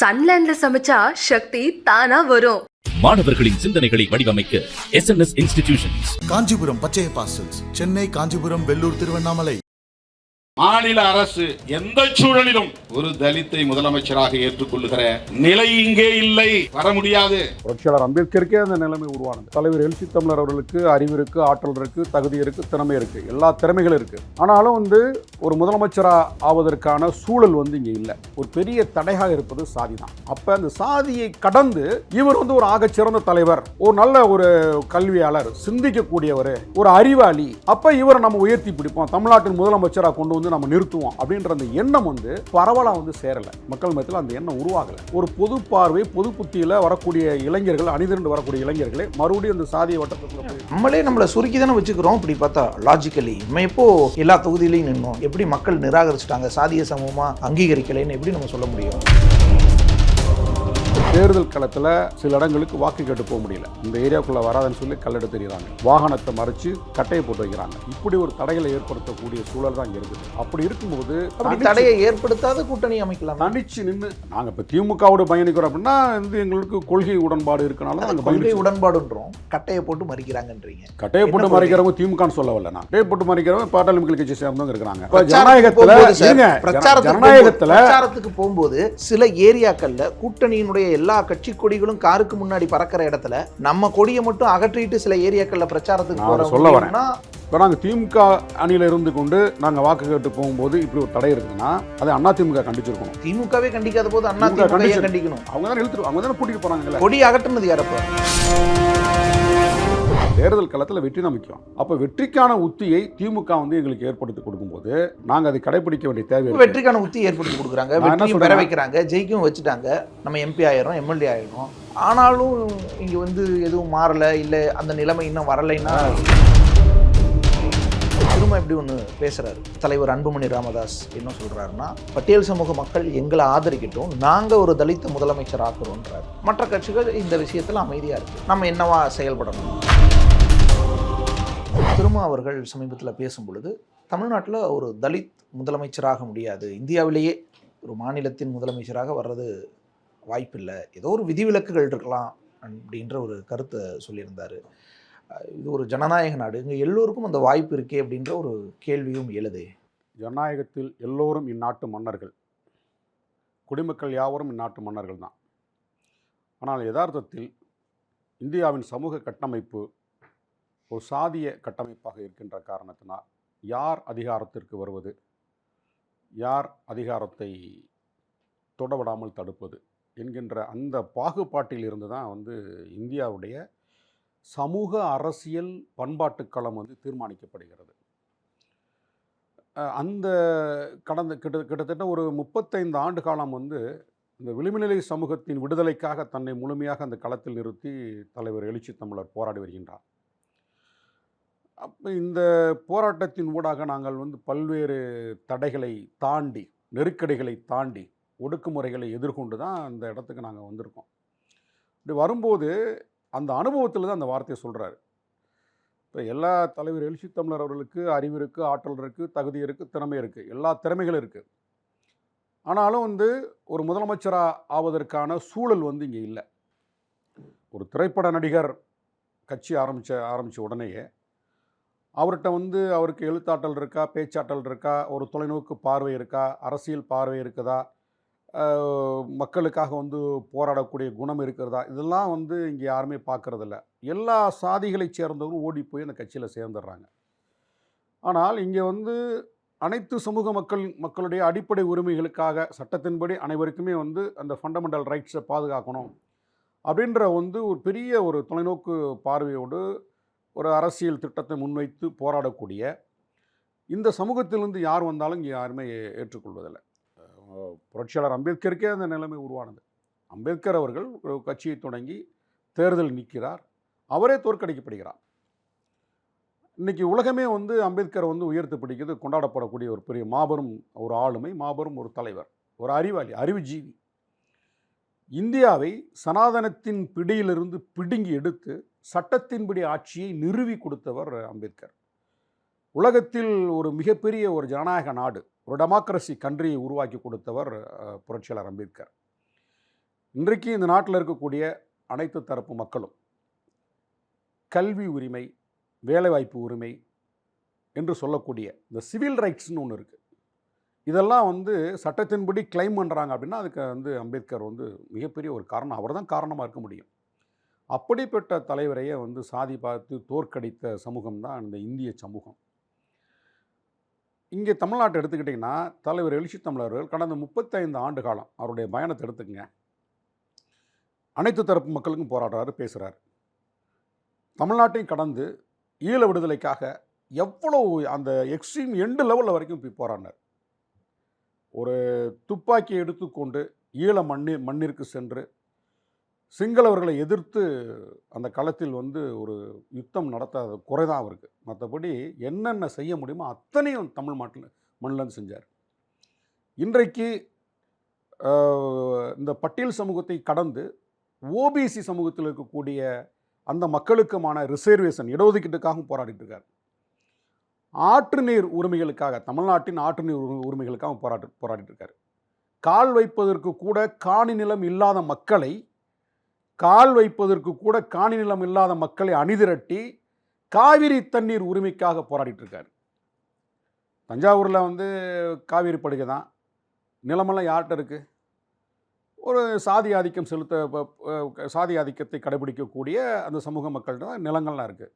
சன்லேண்ட்ல சமைச்சா சக்தி தானா வரும். மாணவர்களின் சிந்தனைகளை வடிவமைக்க SNS இன்ஸ்டிடியூஷன்ஸ். காஞ்சிபுரம் பச்சைய பாசல்ஸ், சென்னை, காஞ்சிபுரம், வெள்ளூர், திருவண்ணாமலை. மாநில அரசு எந்த சூழலிலும் ஒரு தலித்தை முதலமைச்சராக ஏற்றுக்கொள்ளுகிற நிலை இங்கே இல்லை, வர முடியாது. புரட்சியாளர் அம்பேத்கருக்கே அந்த நிலைமை உருவானது. தலைவர் எழுச்சி தமிழர் அவர்களுக்கு அறிவு இருக்கு, ஆற்றல் இருக்கு, தகுதி இருக்கு, திறமை இருக்கு, எல்லா திறமைகளும் இருக்கு. ஆனாலும் ஒரு முதலமைச்சரா ஆவதற்கான சூழல் இங்க இல்லை. ஒரு பெரிய தடையாக இருப்பது சாதி தான். அப்ப அந்த சாதியை கடந்து இவர் ஒரு ஆகச்சிறந்த தலைவர், ஒரு நல்ல ஒரு கல்வியாளர், சிந்திக்கக்கூடியவர், ஒரு அறிவாளி. அப்ப இவரை நம்ம உயர்த்தி பிடிப்போம், தமிழ்நாட்டின் முதலமைச்சராக கொண்டு நம்ம நிறுத்துவோம் அப்படின்ற அந்த எண்ணம் பரவலா சேரல. மக்கள் மத்தியில் அந்த எண்ணம் உருவாகல. ஒரு பொது பார்வை, பொது புத்தியில வரக்கூடிய இளைஞர்கள், அணிதிரண்டு வரக்கூடிய இளைஞர்களே மறுபடியும் அந்த சாதிய வட்டத்துக்குள்ள நம்மளே நம்மளை சுருக்கி தானே வச்சுக்கிறோம். இப்படி பார்த்தா லாஜிக்கலி நம்ம எப்போ எல்லா தொகுதியிலையும் நின்னோம், எப்படி மக்கள் நிராகரிச்சுட்டாங்க, சாதிய சமூகமா அங்கீகரிக்கலைன்னு எப்படி நம்ம சொல்ல முடியும்? தேர்தல் களத்தில் சில இடங்களுக்கு வாக்கு கேட்டு போக முடியல. இந்த ஏரியாவுக்குள்ள வராதுன்னு சொல்லி கல்லெடுத்து தெரியுறாங்க, வாகனத்தை மறைச்சு கட்டையை போட்டு வைக்கிறாங்க. இப்படி ஒரு தடைகளை ஏற்படுத்தக்கூடிய சூழல் தான் இருக்குது. அப்படி இருக்கும்போது தடையை ஏற்படுத்தாத கூட்டணி அமைக்கலாம். தனிச்சு நின்று நாங்கள் இப்போ திமுகவோட பயணிக்கிறோம் அப்படின்னா எங்களுக்கு கொள்கை உடன்பாடு இருக்கனால நாங்கள் கொள்கை உடன்பாடுன்றோம். கட்டையை போட்டு மறிக்கிறாங்கன்றீங்க. கட்டையை போட்டு மறிக்கிறவங்க திமுகன்னு சொல்ல வரல. நான் கட்டையை போட்டு மறிக்கிறவங்க பாட்டாளி மக்கள் கட்சி சேர்ந்தவங்க இருக்கிறாங்க. பிரச்சாரத்துக்கு போகும்போது சில ஏரியாக்கள்ல கூட்டணியினுடைய எல்லா கட்சி கொடிகளும் காருக்கு முன்னாடி பறக்கிற இடத்துல நம்ம கொடியை மட்டும் அகற்றிட்டு சில ஏரியாக்கள்ல பிரச்சாரத்துக்கு போறோம் சொல்ல வரேன்னா, இப்போ நாங்கள் திமுக அணியில இருந்து கொண்டு நாங்கள் வாக்கு கேட்டு போகும்போது இப்படி ஒரு தடை இருக்குன்னா அதை அண்ணா திமுக கண்டிச்சிருக்கணும். திமுகவே கண்டிக்காத போது அண்ணா திமுக கண்டிக்கணும். அவங்க தான் இழுத்துரு, அவங்க தானே கூட்டிட்டு போறாங்க. கொடி அகற்றுனது யாரப்ப? தேர்தல் களத்தில் வெற்றி தான் முக்கியம். அப்போ வெற்றிக்கான உத்தியை திமுக எங்களுக்கு ஏற்படுத்தி கொடுக்கும்போது நாங்கள் அதை கடைபிடிக்க வேண்டிய தேவை. வெற்றிக்கான உத்தி ஏற்படுத்தி கொடுக்குறாங்க, வெற்றியும் பெற வைக்கிறாங்க, ஜெயிக்கவும் வச்சுட்டாங்க. நம்ம எம்பி ஆயிரும், எம்எல்ஏ ஆயிரும். ஆனாலும் இங்க எதுவும் மாறல, இல்லை அந்த நிலைமை இன்னும் வரலைன்னா திரும்ப எப்படி ஒன்று பேசுறாரு தலைவர் அன்புமணி ராமதாஸ். என்ன சொல்றாருன்னா, பட்டியல் சமூக மக்கள் எங்களை ஆதரிக்கட்டும், நாங்க ஒரு தலித்த முதலமைச்சர் ஆக்குறோன்றார். மற்ற கட்சிகள் இந்த விஷயத்துல அமைதியா இருக்கு, நம்ம என்னவா செயல்படணும். திரும்ப அவர்கள் சமீபத்தில் பேசும் பொழுது தமிழ்நாட்டில் ஒரு தலித் முதலமைச்சராக முடியாது, இந்தியாவிலேயே ஒரு மாநிலத்தின் முதலமைச்சராக வர்றது வாய்ப்பில்லை, ஏதோ ஒரு விதிவிலக்குகள் இருக்கலாம் அப்படின்ற ஒரு கருத்தை சொல்லியிருந்தார். இது ஒரு ஜனநாயக நாடு, இங்கே எல்லோருக்கும் அந்த வாய்ப்பு இருக்கே அப்படின்ற ஒரு கேள்வியும் எழுதே. ஜனநாயகத்தில் எல்லோரும் இந்நாட்டு மன்னர்கள், குடிமக்கள் யாவரும் இந்நாட்டு மன்னர்கள் தான். ஆனால் யதார்த்தத்தில் இந்தியாவின் சமூக கட்டமைப்பு ஒரு சாதிய கட்டமைப்பாக இருக்கின்ற காரணத்தினால் யார் அதிகாரத்திற்கு வருவது, யார் அதிகாரத்தை தொடவிடாமல் தடுப்பது என்கின்ற அந்த பாகுபாட்டில் இருந்து தான் இந்தியாவுடைய சமூக அரசியல் பண்பாட்டு களம் தீர்மானிக்கப்படுகிறது. அந்த கடந்த கிட்டத்தட்ட ஒரு 35 ஆண்டு காலம் இந்த விளிம்புநிலை சமூகத்தின் விடுதலைக்காக தன்னை முழுமையாக அந்த களத்தில் நிறுத்தி தலைவர் எழுச்சி தமிழர் போராடி வருகின்றார். அப்போ இந்த போராட்டத்தின் ஊடாக நாங்கள் பல்வேறு தடைகளை தாண்டி, நெருக்கடிகளை தாண்டி, ஒடுக்குமுறைகளை எதிர்கொண்டு தான் அந்த இடத்துக்கு நாங்கள் வந்திருக்கோம். இப்படி வரும்போது அந்த அனுபவத்தில் தான் அந்த வார்த்தையை சொல்கிறாரு. இப்போ எல்லா தலைவர் எழுச்சி தமிழர் அவர்களுக்கு அறிவு இருக்குது, ஆற்றல் இருக்குது, தகுதி இருக்குது, திறமை இருக்குது, எல்லா திறமைகளும் இருக்குது. ஆனாலும் ஒரு முதலமைச்சராக ஆவதற்கான சூழல் இங்கே இல்லை. ஒரு திரைப்பட நடிகர் கட்சி ஆரம்பித்த உடனேயே அவர்கிட்ட அவருக்கு எழுத்தாற்றல் இருக்கா, பேச்சாற்றல் இருக்கா, ஒரு தொலைநோக்கு பார்வை இருக்கா, அரசியல் பார்வை இருக்குதா, மக்களுக்காக போராடக்கூடிய குணம் இருக்கிறதா, இதெல்லாம் இங்கே யாருமே பார்க்குறதில்ல. எல்லா சாதிகளை சேர்ந்தவரும் ஓடி போய் அந்த கட்சியில் சேர்ந்துடுறாங்க. ஆனால் இங்கே அனைத்து சமூக மக்களுடைய அடிப்படை உரிமைகளுக்காக சட்டத்தின்படி அனைவருக்குமே அந்த ஃபண்டமெண்டல் ரைட்ஸை பாதுகாக்கணும் அப்படின்ற ஒரு பெரிய ஒரு தொலைநோக்கு பார்வையோடு ஒரு அரசியல் திட்டத்தை முன்வைத்து போராடக்கூடிய இந்த சமூகத்திலிருந்து யார் வந்தாலும் இங்கே யாருமே ஏற்றுக்கொள்வதில்லை. புரட்சியாளர் அம்பேத்கருக்கே அந்த நிலைமை உருவானது. அம்பேத்கர் அவர்கள் ஒரு கட்சியை தொடங்கி தேர்தல் நிற்கிறார், அவரே தோற்கடிக்கப்படுகிறார். இன்றைக்கி உலகமே அம்பேத்கரை உயர்த்து பிடிக்கிறது, கொண்டாடப்படக்கூடிய ஒரு பெரிய மாபெரும் ஒரு ஆளுமை, மாபெரும் ஒரு தலைவர், ஒரு அறிவாளி, அறிவுஜீவி. இந்தியாவை சனாதனத்தின் பிடியிலிருந்து பிடுங்கி எடுத்து சட்டத்தின்படி ஆட்சியை நிறுவி கொடுத்தவர் அம்பேத்கர். உலகத்தில் ஒரு மிகப்பெரிய ஒரு ஜனநாயக நாடு, ஒரு டெமோக்ரஸி கண்ட்ரியை உருவாக்கி கொடுத்தவர் புரட்சியாளர் அம்பேத்கர். இன்றைக்கு இந்த நாட்டில் இருக்கக்கூடிய அனைத்து தரப்பு மக்களும் கல்வி உரிமை, வேலைவாய்ப்பு உரிமை என்று சொல்லக்கூடிய இந்த சிவில் ரைட்ஸ்னு ஒன்று இருக்குது. இதெல்லாம் வந்து சட்டத்தின்படி கிளைம் பண்ணுறாங்க அப்படின்னா அதுக்கு வந்து அம்பேத்கர் வந்து மிகப்பெரிய ஒரு காரணம், அவர் தான் காரணமாக இருக்க முடியும். அப்படிப்பட்ட தலைவரையே வந்து சாதி பார்த்து தோற்கடித்த சமூகம் தான் இந்த இந்திய சமூகம். இங்கே தமிழ்நாட்டை எடுத்துக்கிட்டிங்கன்னா தலைவர் எழுச்சி தமிழர்கள் கடந்த 35 ஆண்டு காலம் அவருடைய பயணத்தை எடுத்துக்கங்க. அனைத்து தரப்பு மக்களுக்கும் போராடுறாரு, பேசுகிறார். தமிழ்நாட்டையும் கடந்து ஈழ விடுதலைக்காக எவ்வளோ அந்த எக்ஸ்ட்ரீம் எண்டு லெவலில் வரைக்கும் போய் போராடினார். ஒரு துப்பாக்கியை எடுத்துக்கொண்டு ஈழ மண்ணிற்கு சென்று சிங்களவர்களை எதிர்த்து அந்த களத்தில் வந்து ஒரு யுத்தம் நடத்தாத குறைதான் அவருக்கு. மற்றபடி என்னென்ன செய்ய முடியுமோ அத்தனையும் தமிழ் மண்ணில் செஞ்சார். இன்றைக்கு இந்த பட்டியல் சமூகத்தை கடந்து ஓபிசி சமூகத்தில் இருக்கக்கூடிய அந்த மக்களுக்குமான ரிசர்வேஷன் இடஒதுக்கீட்டுக்காகவும் போராடிட்டு இருக்கார். ஆற்று நீர் உரிமைகளுக்காக, தமிழ்நாட்டின் ஆற்று நீர் உரிமைகளுக்காக போராடிட்டு இருக்கார். கால் வைப்பதற்கு கூட காணி நிலம் இல்லாத மக்களை அணிதிரட்டி காவிரி தண்ணீர் உரிமைக்காக போராடிட்டு இருக்கார். தஞ்சாவூரில் வந்து காவிரி படுகை தான், நிலமெல்லாம் யார்கிட்ட இருக்குது? ஒரு சாதி ஆதிக்கத்தை கடைபிடிக்கக்கூடிய அந்த சமூக மக்கள்கிட்ட தான் நிலங்கள்லாம் இருக்குது.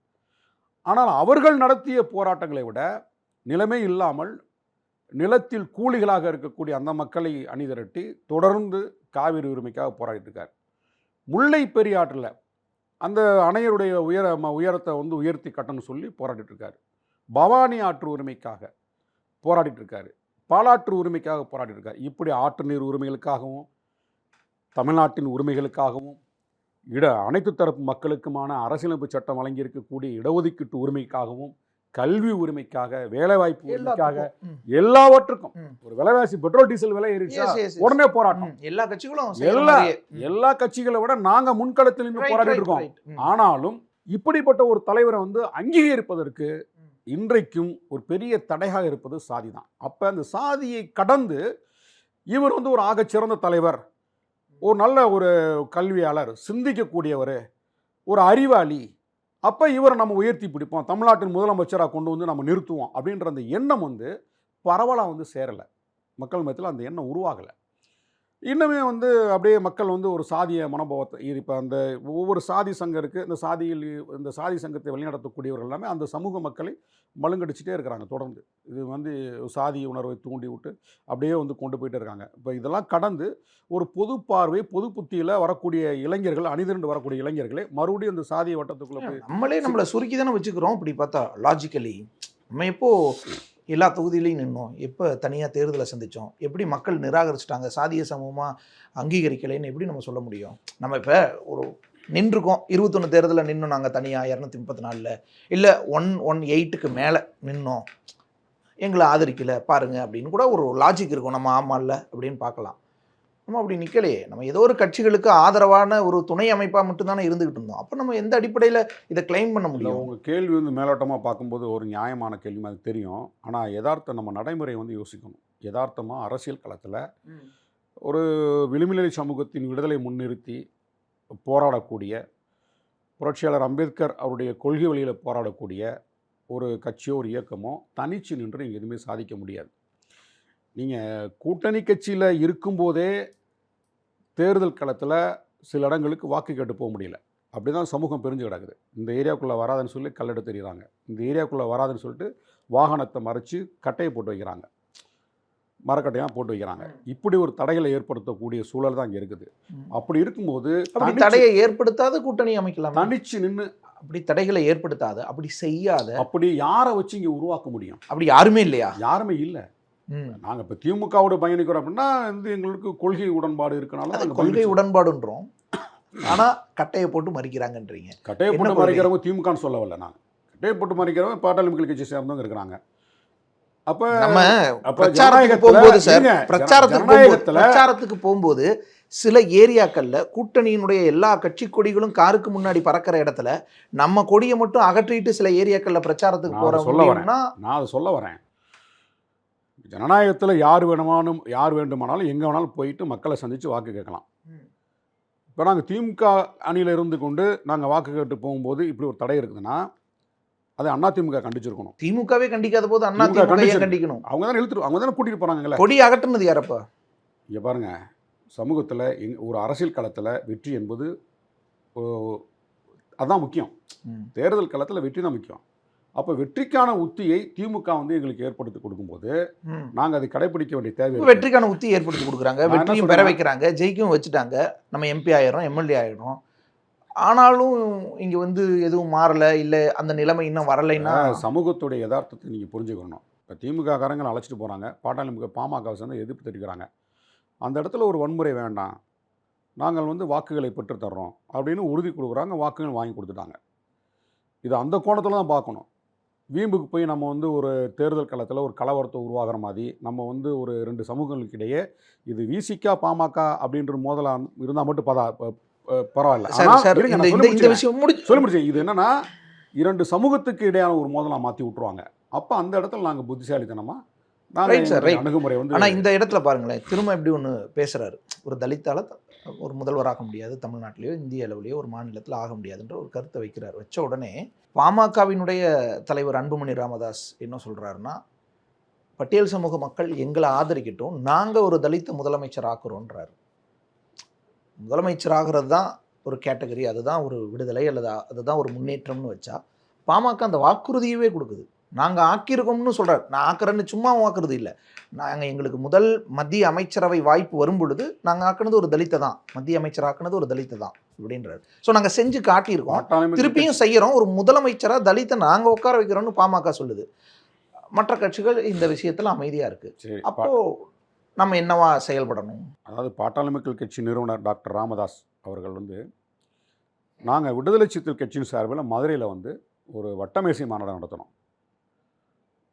ஆனால் அவர்கள் நடத்திய போராட்டங்களை விட நிலமே இல்லாமல் நிலத்தில் கூலிகளாக இருக்கக்கூடிய அந்த மக்களை அணிதிரட்டி தொடர்ந்து காவிரி உரிமைக்காக போராடிட்டு இருக்கார். முல்லை பெரியாற்றில் அந்த அணையருடைய உயரத்தை வந்து உயர்த்தி கட்டணும்னு சொல்லி போராடிட்டு இருக்காரு. பவானி ஆற்று உரிமைக்காக போராடிட்டு இருக்காரு. பாலாற்று உரிமைக்காக போராடிட்டு இருக்காரு. இப்படி ஆற்று நீர் உரிமைகளுக்காகவும் தமிழ்நாட்டின் உரிமைகளுக்காகவும் அனைத்து தரப்பு மக்களுக்குமான அரசியலமைப்பு சட்டம் வழங்கியிருக்கக்கூடிய இடஒதுக்கீட்டு உரிமைக்காகவும் கல்வி உரிமைக்காக, வேலைவாய்ப்பு உரிமைக்காக, எல்லாவற்றுக்கும். ஒரு விலைவாசி பெட்ரோல் டீசல் விலை ஏறிச்சா உடனே போராட்டம். எல்லா கட்சிகளும் எல்லா கட்சிகளை விட நாங்க முன்களத்தில் நின்று போராடிட்டு இருக்கோம். ஆனாலும் இப்படிப்பட்ட ஒரு தலைவரை வந்து அங்கீகரிப்பதற்கு இன்றைக்கும் ஒரு பெரிய தடையாக இருப்பது சாதி தான். அப்ப அந்த சாதியை கடந்து இவர் வந்து ஒரு ஆகச்சிறந்த தலைவர், ஒரு நல்ல ஒரு கல்வியாளர், சிந்திக்கக்கூடியவர், ஒரு அறிவாளி, அப்போ இவரை நம்ம உயர்த்தி பிடிப்போம், தமிழ்நாட்டின் முதலமைச்சராக கொண்டு வந்து நம்ம நிறுத்துவோம் அப்படின்ற அந்த எண்ணம் வந்து பரவலாக வந்து சேரலை. மக்கள் மத்தியில் அந்த எண்ணம் உருவாகலை. இன்னுமே வந்து அப்படியே மக்கள் வந்து ஒரு சாதிய மனோபாவத்தை, இப்போ அந்த ஒவ்வொரு சாதி சங்கம் இருக்குது, இந்த சாதி சங்கத்தை வழிநடத்தக்கூடியவர்கள் எல்லாமே அந்த சமூக மக்களை மழுங்கடிச்சிட்டே இருக்கிறாங்க தொடர்ந்து. இது வந்து சாதி உணர்வை தூண்டி விட்டு அப்படியே வந்து கொண்டு போயிட்டே இருக்காங்க. இப்போ இதெல்லாம் கடந்து ஒரு பொது பார்வை, பொது புத்தியில் வரக்கூடிய இளைஞர்கள், அணிதிரண்டு வரக்கூடிய இளைஞர்களே மறுபடியும் இந்த சாதிய வட்டத்துக்குள்ளே போய் நம்மளை சுருக்கி தானே வச்சுக்கிறோம். இப்படி பார்த்தா லாஜிக்கலி நம்ம எப்போ எல்லா தொகுதியிலையும் நின்னோம், எப்போ தனியாக தேர்தலை சந்தித்தோம், எப்படி மக்கள் நிராகரிச்சிட்டாங்க, சாதிய சமூகமாக அங்கீகரிக்கலைன்னு எப்படி நம்ம சொல்ல முடியும்? நம்ம இப்போ ஒரு நின்றுருக்கோம், 21 தேர்தலில் நின்னோம் நாங்கள் தனியாக 234, இல்லை 118க்கு மேலே நின்னோம், எங்களை ஆதரிக்கலை பாருங்க அப்படின்னு கூட ஒரு லாஜிக் இருக்கும். நம்ம ஆமா இல்லை அப்படின்னு பார்க்கலாம். நம்ம அப்படி நிற்கலையே. நம்ம ஏதோ ஒரு கட்சிகளுக்கு ஆதரவான ஒரு துணை அமைப்பாக மட்டும்தானே இருந்துகிட்டு இருந்தோம். அப்போ நம்ம எந்த அடிப்படையில் இதை கிளைம் பண்ண முடியும்? உங்கள் கேள்வி வந்து மேலோட்டமாக பார்க்கும்போது ஒரு நியாயமான கேள்வி அது தெரியும். ஆனால் யதார்த்தம் நம்ம நடைமுறை வந்து யோசிக்கணும். யதார்த்தமாக அரசியல் களத்தில் ஒரு விளிம்புநிலை சமூகத்தின் விடுதலை முன்னிறுத்தி போராடக்கூடிய, புரட்சியாளர் அம்பேத்கர் அவருடைய கொள்கை வழியில் போராடக்கூடிய ஒரு கட்சியோ ஒரு இயக்கமோ தனிச்சு நின்று இங்கே எதுவுமே சாதிக்க முடியாது. நீங்கள் கூட்டணி கட்சியில் இருக்கும்போதே தேர்தல் களத்தில் சில இடங்களுக்கு வாக்கு கேட்டு போக முடியல. அப்படி தான் சமூகம் பிரிஞ்சு கிடக்குது. இந்த ஏரியாவுக்குள்ளே வராதுன்னு சொல்லி கல்லெடுத்து தெரியுறாங்க, இந்த ஏரியாவுக்குள்ளே வராதுன்னு சொல்லிட்டு வாகனத்தை மறைச்சி கட்டையை போட்டு வைக்கிறாங்க, மரக்கட்டையாக போட்டு வைக்கிறாங்க. இப்படி ஒரு தடைகளை ஏற்படுத்தக்கூடிய சூழல் தான் இங்கே இருக்குது. அப்படி இருக்கும்போது தடையை ஏற்படுத்தாத கூட்டணி அமைக்கலாம். தனிச்சு நின்று அப்படி தடைகளை ஏற்படுத்தாத, அப்படி செய்யாத, அப்படி யாரை வச்சு இங்கே உருவாக்க முடியும்? அப்படி யாருமே இல்லையா? யாருமே இல்லை. நாங்கள் இப்போ திமுகவோட பயணிக்கிறோம் அப்படின்னா வந்து எங்களுக்கு கொள்கை உடன்பாடு இருக்கனால கொள்கை உடன்பாடுன்றோம். ஆனால் கட்டையை போட்டு மறிக்கிறாங்கன்றீங்க. கட்டையை போட்டு மறிக்கிறவங்க திமுகன்னு சொல்ல வரல. நாங்கள் கட்டையை போட்டு மறிக்கிறவங்க பாட்டாளி மக்கள் கட்சி சேர்ந்தவங்க இருக்கிறாங்க. அப்போ நம்ம பிரச்சாரத்துக்கு போகும்போது சில ஏரியாக்களில் கூட்டணியினுடைய எல்லா கட்சி கொடிகளும் காருக்கு முன்னாடி பறக்கிற இடத்துல நம்ம கொடியை மட்டும் அகற்றிட்டு சில ஏரியாக்களில் பிரச்சாரத்துக்கு போகிறோம்னா நான் அதை சொல்ல வரேன். ஜனநாயகத்தில் யார் வேண்டுமானாலும் எங்கே வேணாலும் போயிட்டு மக்களை சந்தித்து வாக்கு கேட்கலாம். இப்போ நாங்கள் திமுக அணியில் இருந்து கொண்டு நாங்கள் வாக்கு கேட்டு போகும்போது இப்படி ஒரு தடை இருக்குதுன்னா அதை அதிமுக கண்டிச்சிருக்கணும். திமுகவே கண்டிக்காத போது அதிமுக ஏன் கண்டிக்கணும்? அவங்க தானே இழுத்துட்டு, அவங்க தானே கூட்டிகிட்டு போகிறாங்கல்ல. கொடி அகற்றுனது யாரப்பா? இங்கே பாருங்கள், சமூகத்தில் ஒரு அரசியல் களத்தில் வெற்றி என்பது அதுதான் முக்கியம். தேர்தல் களத்தில் வெற்றி தான் முக்கியம். அப்போ வெற்றிக்கான உத்தியை திமுக வந்து எங்களுக்கு ஏற்படுத்தி கொடுக்கும்போது நாங்கள் அதை கடைபிடிக்க வேண்டிய தேவை. வெற்றிக்கான உத்தி ஏற்படுத்தி கொடுக்குறாங்க, வெற்றியும் பெற வைக்கிறாங்க, ஜெயிக்கவும் வச்சுட்டாங்க, நம்ம எம்பி ஆயிரும், எம்எல்ஏ ஆயிடும். ஆனாலும் இங்கே வந்து எதுவும் மாறலை, இல்லை அந்த நிலைமை இன்னும் வரலைன்னா சமூகத்துடைய யதார்த்தத்தை நீங்கள் புரிஞ்சுக்கணும். இப்போ திமுக காரங்களை அழைச்சிட்டு போகிறாங்க, பாமகவை சேர்ந்து எதிர்ப்பு தெரிவிக்கிறாங்க. அந்த இடத்துல ஒரு வன்முறை வேண்டாம், நாங்கள் வந்து வாக்குகளை பெற்றுத்தர்றோம் அப்படின்னு உறுதி கொடுக்குறாங்க, வாக்குகள் வாங்கி கொடுத்துட்டாங்க. இது அந்த கோணத்தில் தான் பார்க்கணும். வீம்புக்கு போய் நம்ம வந்து ஒரு தேர்தல் களத்தில் ஒரு கலவரத்தை உருவாகிற மாதிரி நம்ம வந்து ஒரு 2 சமூகங்களுக்கு இடையே இது விசிகா பாமக அப்படின்ற மோதலாக இருந்தால் மட்டும் பரவாயில்ல. சொல்ல முடிச்சு இது என்னன்னா 2 சமூகத்துக்கு இடையான ஒரு மோதலாக மாற்றி விட்டுருவாங்க. அப்போ அந்த இடத்துல நாங்கள் புத்திசாலித்தனமா அணுகுமுறை வந்து. ஆனால் இந்த இடத்துல பாருங்களேன், திரும்ப எப்படி ஒன்று பேசுகிறாரு, ஒரு தலித்தால ஒரு முதல்வராக முடியாது, தமிழ்நாட்டிலேயோ இந்திய அளவிலேயோ ஒரு மாநிலத்தில் ஆக முடியாதுன்ற ஒரு கருத்தை வைக்கிறார். வச்ச உடனே பாமகவினுடைய தலைவர் அன்புமணி ராமதாஸ் என்ன சொல்கிறாருன்னா, பட்டியல் சமூக மக்கள் எங்களை ஆதரிக்கட்டும், நாங்கள் ஒரு தலித்த முதலமைச்சர் ஆக்குறோன்றாரு. முதலமைச்சர் ஆகிறது தான் ஒரு கேட்டகரி, அதுதான் ஒரு விடுதலை அல்லது அதுதான் ஒரு முன்னேற்றம்னு வச்சா, பாமக அந்த வாக்குறுதியவே கொடுக்குது. நாங்கள் ஆக்கியிருக்கோம்னு சொல்கிறார். நான் ஆக்குறேன்னு சும்மா ஆக்குறது இல்லை, நாங்கள் எங்களுக்கு முதல் மத்திய அமைச்சரவை வாய்ப்பு வரும் பொழுது நாங்கள் ஆக்குனது ஒரு தலித்தை தான், மத்திய அமைச்சர் ஆக்குனது ஒரு தலித்தை தான் அப்படின்றாரு. ஸோ நாங்கள் செஞ்சு காட்டியிருக்கோம், திருப்பியும் செய்கிறோம், ஒரு முதலமைச்சராக தலித்தை நாங்கள் உட்கார வைக்கிறோம்னு பாமக சொல்லுது. மற்ற கட்சிகள் இந்த விஷயத்தில் அமைதியாக இருக்குது. அப்போது நம்ம என்னவா செயல்படணும்? அதாவது பாட்டாளி மக்கள் கட்சி நிறுவனர் டாக்டர் ராமதாஸ் அவர்கள் வந்து, நாங்கள் விடுதலை சிறுத்தைகள் கட்சியின் சார்பில் மதுரையில் வந்து ஒரு வட்டமேசை மாநாடு நடத்தினோம்.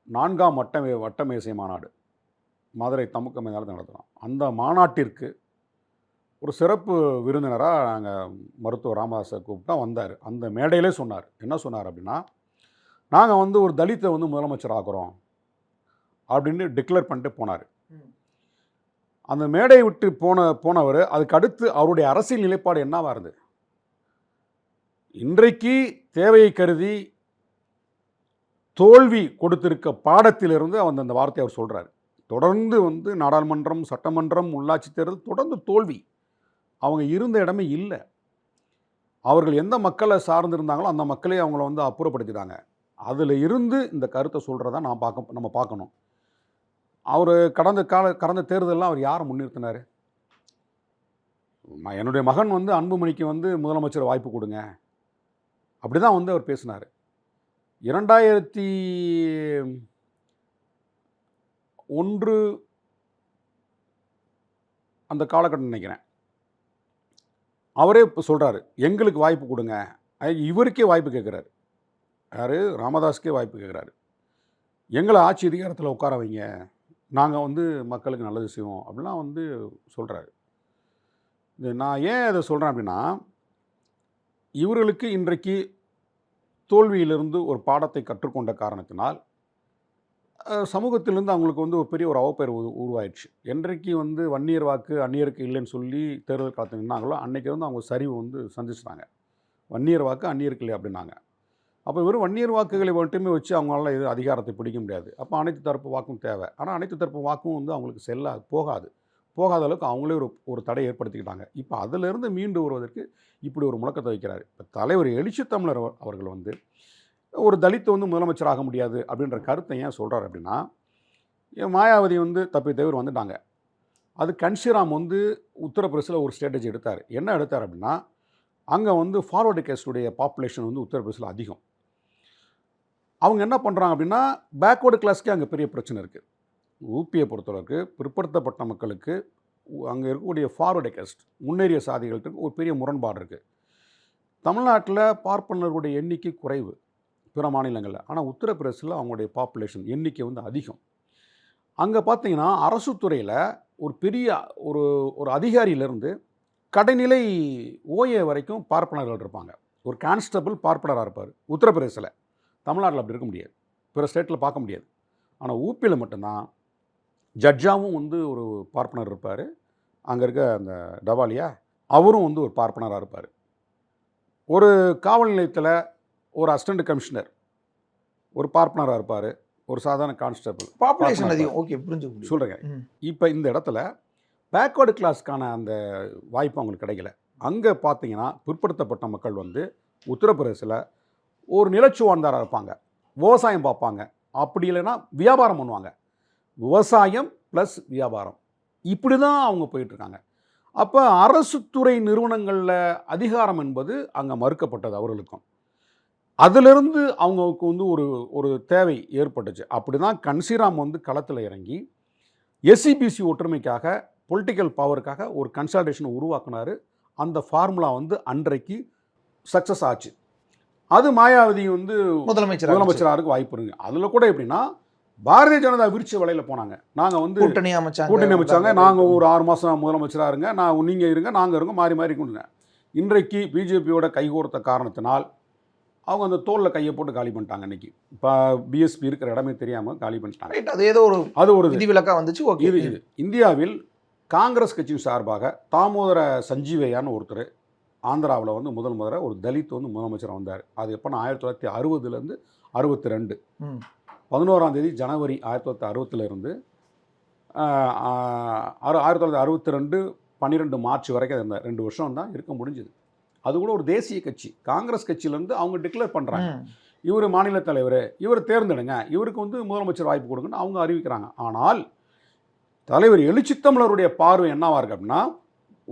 4ஆம் வட்டமேசை மாநாடு மதுரை தமுக்க மைதானத்தில் நடத்தினோம். அந்த மாநாட்டிற்கு ஒரு சிறப்பு விருந்தினராக நாங்கள் மருத்துவர் ராமதாஸை கூப்பிட்டா வந்தார். அந்த மேடையிலே சொன்னார். என்ன சொன்னார் அப்படின்னா, நாங்கள் வந்து ஒரு தலித்தை வந்து முதலமைச்சர் ஆக்குறோம் அப்படின்னு டிக்ளேர் பண்ணிட்டு போனார். அந்த மேடையை விட்டு போனவர் அதுக்கு அடுத்து அவருடைய அரசியல் நிலைப்பாடு என்னவாக இருந்தது? இன்றைக்கு தேவையை கருதி தோல்வி கொடுத்திருக்க பாடத்திலிருந்து அந்த வார்த்தையை அவர் சொல்கிறார். தொடர்ந்து வந்து நாடாளுமன்றம், சட்டமன்றம், உள்ளாட்சி தேர்தல் தொடர்ந்து தோல்வி. அவங்க இருந்த இடமே இல்லை. அவர்கள் எந்த மக்களை சார்ந்திருந்தாங்களோ அந்த மக்களே அவங்கள வந்து அப்புறப்படுத்திட்டாங்க. அதில் இருந்து இந்த கருத்தை சொல்கிறதா நம்ம பார்க்கணும். அவர் கடந்த தேர்தலெலாம் அவர் யாரை முன்னிறுத்தினார்? என்னுடைய மகன் வந்து அன்புமணிக்கு வந்து முதலமைச்சர் வாய்ப்பு கொடுங்க அப்படி தான் வந்து அவர் பேசினார். 2001 அந்த காலகட்டம் நினைக்கிறேன். அவரே இப்போ சொல்கிறாரு, எங்களுக்கு வாய்ப்பு கொடுங்க. இவருக்கே வாய்ப்பு கேட்குறாரு. யார்? ராமதாஸுக்கே வாய்ப்பு கேட்குறாரு. எங்களை ஆட்சி அதிகாரத்தில் உட்கார வைங்க, நாங்கள் வந்து மக்களுக்கு நல்லது செய்வோம் அப்படிலாம் வந்து சொல்கிறாரு. நான் ஏன் அதை சொல்கிறேன் அப்படின்னா, இவர்களுக்கு இன்றைக்கு தோல்வியிலிருந்து ஒரு பாடத்தை கற்றுக்கொண்ட காரணத்தினால் சமூகத்திலிருந்து அவங்களுக்கு வந்து ஒரு பெரிய ஒரு அவப்பெயர் உருவாயிடுச்சு. என்றைக்கு வந்து வன்னியர் வாக்கு அந்நியருக்கு இல்லைன்னு சொல்லி தேர்தல் காலத்தில் நின்னாங்களோ அன்றைக்கி வந்து அவங்க சரிவு வந்து சந்திச்சிட்டாங்க. வன்னியர் வாக்கு அந்நியருக்கு இல்லை அப்படின்னாங்க. அப்போ வெறும் வன்னியர் வாக்குகளை மட்டுமே வச்சு அவங்களால இது அதிகாரத்தை பிடிக்க முடியாது. அப்போ அனைத்து தரப்பு வாக்கும் தேவை. ஆனால் அனைத்து தரப்பு வாக்கும் வந்து அவங்களுக்கு போகாத அளவுக்கு அவங்களே ஒரு தடை ஏற்படுத்திக்கிட்டாங்க. இப்போ அதிலிருந்து மீண்டு வருவதற்கு இப்படி ஒரு முழக்கத்தை வைக்கிறார். இப்போ தலைவர் எழுச்சி தமிழர் அவர்கள் வந்து ஒரு தலித்து வந்து முதலமைச்சர் ஆக முடியாது அப்படின்ற கருத்தை ஏன் சொல்கிறார் அப்படின்னா, மாயாவதி வந்து தப்பி தவிர வந்துட்டாங்க. அது கன்ஷிராம் வந்து உத்தரப்பிரதேசில் ஒரு ஸ்ட்ராட்டஜி எடுத்தார். என்ன எடுத்தார் அப்படின்னா, அங்கே வந்து ஃபார்வர்டு கேஸ்டுடைய பாப்புலேஷன் வந்து உத்தரப்பிரதேசில் அதிகம். அவங்க என்ன பண்ணுறாங்க அப்படின்னா, பேக்வேர்டு கிளாஸ்க்கே அங்கே பெரிய பிரச்சனை இருக்குது. ஊபியை பொறுத்தளவுக்கு பிற்படுத்தப்பட்ட மக்களுக்கு அங்கே இருக்கக்கூடிய ஃபார்வர்டு கேஸ்ட் முன்னேறிய சாதிகளுக்கு ஒரு பெரிய முரண்பாடு இருக்குது. தமிழ்நாட்டில் பார்ப்பனர்களுடைய எண்ணிக்கை குறைவு பிற மாநிலங்களில். ஆனால் உத்தரப்பிரதேசில் அவங்களுடைய பாப்புலேஷன் எண்ணிக்கை வந்து அதிகம். அங்கே பார்த்தீங்கன்னா அரசு துறையில் ஒரு பெரிய ஒரு அதிகாரியிலேருந்து கடைநிலை ஓஏ வரைக்கும் பார்ப்பனர்கள் இருப்பாங்க. ஒரு கான்ஸ்டபிள் பார்ப்பனராக இருப்பார் உத்தரப்பிரதேசில். தமிழ்நாட்டில் அப்படி இருக்க முடியாது, பிற ஸ்டேட்டில் பார்க்க முடியாது. ஆனால் ஊபியில் மட்டும்தான் ஜட்ஜாவும் வந்து ஒரு பார்ப்பனர் இருப்பார். அங்கே இருக்க அந்த டவாலியா அவரும் வந்து ஒரு பார்ப்பனராக இருப்பார். ஒரு காவல் நிலையத்தில் ஒரு அசிஸ்டன்ட் கமிஷனர் ஒரு பார்ப்பனராக இருப்பார். ஒரு சாதாரண கான்ஸ்டபிள் பாப்புலேஷன் அதிகம். ஓகே, புரிஞ்சுக்க சொல்கிறேங்க. ம். இப்போ இந்த இடத்துல பேக்வேர்டு கிளாஸ்க்கான அந்த வாய்ப்பு அவங்களுக்கு கிடைக்கல. அங்கே பார்த்தீங்கன்னா பிற்படுத்தப்பட்ட மக்கள் வந்து உத்தரப்பிரதேசில் ஒரு நிலச்சுவாழ்ந்தாராக இருப்பாங்க, விவசாயம் பார்ப்பாங்க, அப்படி இல்லைன்னா வியாபாரம் பண்ணுவாங்க. விவசாயம் ப்ளஸ் வியாபாரம், இப்படி தான் அவங்க போயிட்டுருக்காங்க. அப்போ அரசு துறை நிறுவனங்களில் அதிகாரம் என்பது அங்கே மறுக்கப்பட்டது அவர்களுக்கும். அதிலிருந்து அவங்களுக்கு வந்து ஒரு தேவை ஏற்பட்டுச்சு. அப்படி தான் கன்சிராம் வந்து களத்தில் இறங்கி எஸ்சிபிசி ஒற்றுமைக்காக, பொலிட்டிக்கல் பவருக்காக ஒரு கன்சல்டேஷனை உருவாக்குனார். அந்த ஃபார்முலா வந்து அன்றைக்கு சக்ஸஸ் ஆச்சு. அது மாயாவதி வந்து முதலமைச்சராருக்கு வாய்ப்பு இருக்குது. அதில் கூட எப்படின்னா பாரதிய ஜனதா விரிச்ச வலையில் போனாங்க. நாங்கள் வந்து கூட்டணி அமைச்சாங்க, நாங்கள் ஒரு 6 மாதம் முதலமைச்சராக இருங்க, நீங்கள் இருங்க, நாங்கள் இருங்க, மாறி மாறி கொண்டுங்க. இன்றைக்கு பிஜேபியோட கைகோர்த்த காரணத்தினால் அவங்க அந்த தோளில் கையை போட்டு காலி பண்ணிட்டாங்க. இன்றைக்கி இப்போ பிஎஸ்பி இருக்கிற இடமே தெரியாமல் காலி பண்ணிட்டாங்க. அது ஏதோ ஒரு விதிவிலக்காக வந்துச்சு. ஓகே, இது இந்தியாவில் காங்கிரஸ் கட்சியின் சார்பாக தாமோதர சஞ்சீவையான்னு ஒருத்தர் ஆந்திராவில் வந்து முதல்ல ஒரு தலித் வந்து முதலமைச்சராக வந்தார். அது எப்போனா 1960 62 11ஆம் தேதி ஜனவரி 1960 1962 12 மார்ச் வரைக்கும் இருந்தார். 2 வருஷம் தான் இருக்க முடிஞ்சுது. அது கூட ஒரு தேசிய கட்சி, காங்கிரஸ் கட்சியிலேருந்து அவங்க டிக்ளேர் பண்ணுறாங்க, இவர் மாநில தலைவர், இவர் தேர்ந்தெடுங்க, இவருக்கு வந்து முதலமைச்சர் வாய்ப்பு கொடுங்கன்னு அவங்க அறிவிக்கிறாங்க. ஆனால் தலைவர் எழுச்சித்தமிழருடைய பார்வை என்னவா இருக்கு அப்படின்னா,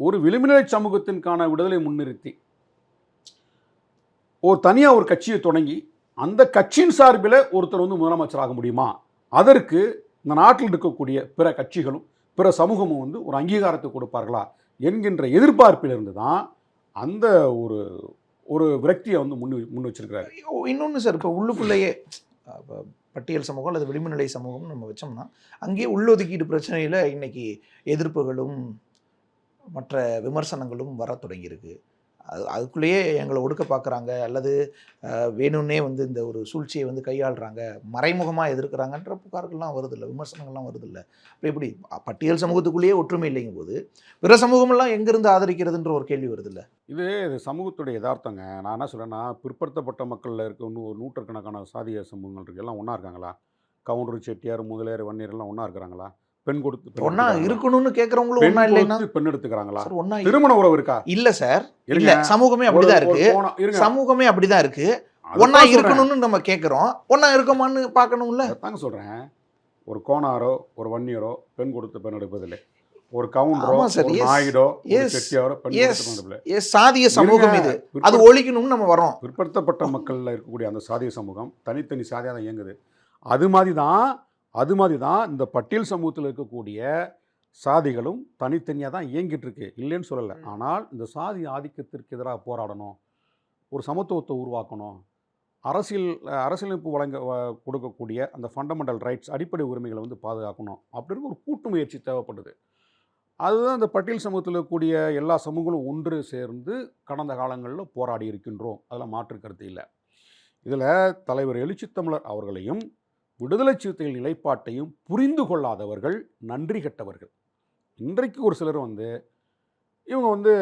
ஒரு விளிம்புநிலை சமூகத்திற்கான விடுதலை முன்னிறுத்தி தனியாக ஒரு கட்சியை தொடங்கி அந்த கட்சியின் சார்பில் ஒருத்தர் வந்து முதலமைச்சராக முடியுமா? அதற்கு இந்த நாட்டில் இருக்கக்கூடிய பிற கட்சிகளும் பிற சமூகமும் வந்து ஒரு அங்கீகாரத்தை கொடுப்பார்களா என்கின்ற எதிர்பார்ப்பிலிருந்து தான் அந்த ஒரு விரக்தியை வந்து முன் வச்சிருக்கிறாரு. இன்னொன்று சார், இப்போ உள்ளுக்குள்ளேயே பட்டியல் சமூகம் அல்லது விளிம்புநிலை சமூகம் நம்ம வச்சோம்னா, அங்கேயே உள்ளொதுக்கீடு பிரச்சனையில் இன்னைக்கு எதிர்ப்புகளும் மற்ற விமர்சனங்களும் வர தொடங்கியிருக்கு. அதுக்குள்ளேயே எங்களை ஒடுக்க பார்க்குறாங்க, அல்லது வேணும்னே வந்து இந்த ஒரு சூழ்ச்சியை வந்து கையாளுறாங்க, மறைமுகமாக எதிர்க்கிறாங்கன்ற புகார்கள்லாம் வருதில்லை, விமர்சனங்கள்லாம் வருதில்லை. அப்போ எப்படி பட்டியல் சமூகத்துக்குள்ளேயே ஒற்றுமை இல்லைங்கும் போது பிற சமூகமெல்லாம் எங்கேருந்து ஆதரிக்கிறதுன்ற ஒரு கேள்வி வருதில்லை? இது சமூகத்துடைய யதார்த்தங்க. நான் என்ன சொல்கிறேன்னா, பிற்படுத்தப்பட்ட மக்களில் இருக்க ஒரு நூற்றுக்கணக்கான சாதிய சமூகங்கள் இருக்கு, எல்லாம் ஒன்றா இருக்காங்களா? கவுண்டர், செட்டியார், முதலியார், வன்னியர் எல்லாம் ஒன்றா இருக்கிறாங்களா? பெண் கொடுத்து ஒன்னா இருக்கணும்னு கேட்கறவங்களும் ஒன்னா இல்லைன்னா பெண் எடுத்துக்கிறாங்களா? ஒன்னா திருமண உறவு இருக்கா? இல்ல சார், இல்ல. சமூகமே அப்படிதான் இருக்கு. சமூகமே அப்படிதான் இருக்கு. ஒன்னா இருக்கணும்னு நம்ம கேட்கிறோம், ஒன்னா இருக்கோமான்னு பார்க்கணும்ல. தாங்க சொல்றேன். ஒரு கோனாரோ ஒரு வன்னியரோ பெண் கொடுத்து பெண் எடுப்பதில்லை. ஒரு கவுண்டரோ நாயுடோ செட்டியாரோ பெண் கொடுத்து சாதிய சமூகம் இது, அது ஒழிக்கணும்னு நம்ம வரோம். பிற்படுத்தப்பட்ட மக்கள்ல இருக்கக்கூடிய அந்த சாதிய சமூகம் தனித்தனி சாதியாக தான் இயங்குது. அது மாதிரி தான் இந்த பட்டியல் சமூகத்தில் இருக்கக்கூடிய சாதிகளும் தனித்தனியாக தான் இயங்கிட்டு இருக்கு, இல்லைன்னு சொல்லலை. ஆனால் இந்த சாதி ஆதிக்கத்திற்கு எதிராக போராடணும், ஒரு சமத்துவத்தை உருவாக்கணும், அரசியலமைப்பு கொடுக்கக்கூடிய அந்த ஃபண்டமெண்டல் ரைட்ஸ், அடிப்படை உரிமைகளை வந்து பாதுகாக்கணும் அப்படின்னு ஒரு கூட்டு முயற்சி தேவைப்படுது. அதுதான் இந்த பட்டியல் சமூகத்தில் இருக்கக்கூடிய எல்லா சமூகங்களும் ஒன்று சேர்ந்து கடந்த காலங்களில் போராடி இருக்கின்றோம். அதெல்லாம் மாற்று கருத்து இல்லை. இதில் தலைவர் எழுச்சித்தமிழர் அவர்களையும் விடுதலை சிறுத்தைகள் நிலைப்பாட்டையும் புரிந்து கொள்ளாதவர்கள் நன்றி கெட்டவர்கள். இன்றைக்கு ஒரு சிலர் வந்து இவங்க வந்து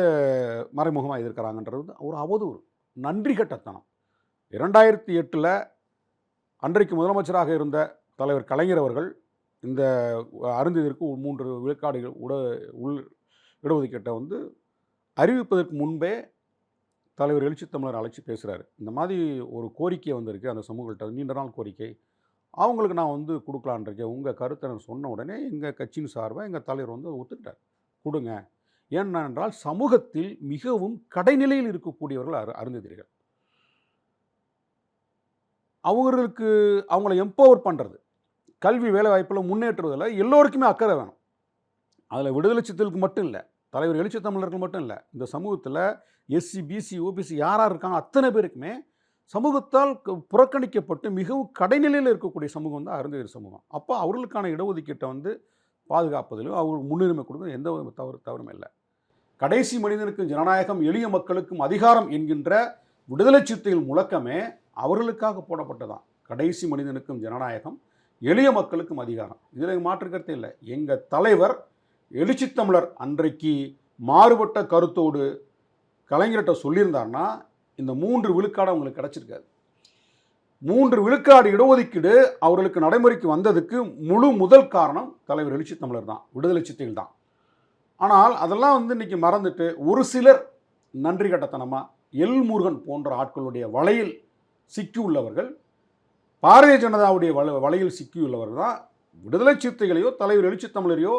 மறைமுகமாக எதிர்க்கிறாங்கன்றது வந்து ஒரு அவதூறு, நன்றி கெட்டத்தனம். 2008 அன்றைக்கு முதலமைச்சராக இருந்த தலைவர் கலைஞர் அவர்கள் இந்த அருந்ததிற்கு 3 விழுக்காடுகள் இடஒதுக்கீட்டை வந்து அறிவிப்பதற்கு முன்பே தலைவர் எழுச்சித்தமிழர் அழைச்சி பேசுகிறாரு. இந்த மாதிரி ஒரு கோரிக்கை வந்திருக்கு அந்த சமூகங்கள்கிட்ட, நீண்ட நாள் கோரிக்கை, அவங்களுக்கு நான் வந்து கொடுக்கலான் இருக்கேன், உங்கள் கருத்தை நான் சொன்ன உடனே எங்கள் கட்சியின் சார்பாக எங்கள் தலைவர் வந்து ஒத்துக்கிட்டார், கொடுங்க. ஏனென்றால் சமூகத்தில் மிகவும் கடைநிலையில் இருக்கக்கூடியவர்கள் அருந்ததியர்கள். அவங்கள எம்பவர் பண்ணுறது, கல்வி வேலைவாய்ப்பில் முன்னேற்றுவதில் எல்லோருக்குமே அக்கறை வேணும். அதில் விடுதலை சிறுத்தைகளுக்கு மட்டும் இல்லை, தலைவர் எழுச்சித்தமிழர்கள் மட்டும் இல்லை, இந்த சமூகத்தில் எஸ்சி, பிசி, ஓபிசி யாராக இருக்காங்க அத்தனை பேருக்குமே சமூகத்தால் புறக்கணிக்கப்பட்டு மிகவும் கடைநிலையில் இருக்கக்கூடிய சமூகம் தான் அருந்ததியர் சமூகம். அப்போ அவர்களுக்கான இடஒதுக்கீட்டை வந்து பாதுகாப்பதிலும் அவங்களுக்கு முன்னுரிமை கொடுக்க எந்த தவறுமே இல்லை. கடைசி மனிதனுக்கும் ஜனநாயகம், எளிய மக்களுக்கும் அதிகாரம் என்கின்ற விடுதலை சிறுத்தைகள் முழக்கமே அவர்களுக்காக போடப்பட்டதான். கடைசி மனிதனுக்கும் ஜனநாயகம், எளிய மக்களுக்கும் அதிகாரம், இதில் மாற்று கருத்தே இல்லை. எங்கள் தலைவர் எழுச்சித்தமிழர் அன்றைக்கு மாறுபட்ட கருத்தோடு கலைஞர்கிட்ட சொல்லியிருந்தாருன்னா இந்த 3 விழுக்காடு அவங்களுக்கு கிடச்சிருக்காது. 3 விழுக்காடு இடஒதுக்கீடு அவர்களுக்கு நடைமுறைக்கு வந்ததுக்கு முதல் காரணம் தலைவர் எழுச்சி தமிழர் தான், விடுதலை சிறுத்தைகள் தான். ஆனால் அதெல்லாம் இன்னைக்கு மறந்துட்டு ஒரு சிலர் நன்றி கட்டத்தனமாக முருகன் போன்ற ஆட்களுடைய வலையில் சிக்கியுள்ளவர்கள், பாரதிய ஜனதாவுடைய வலையில் சிக்கியுள்ளவர்கள் தான் விடுதலை சிறுத்தைகளையோ தலைவர் எழுச்சி தமிழரையோ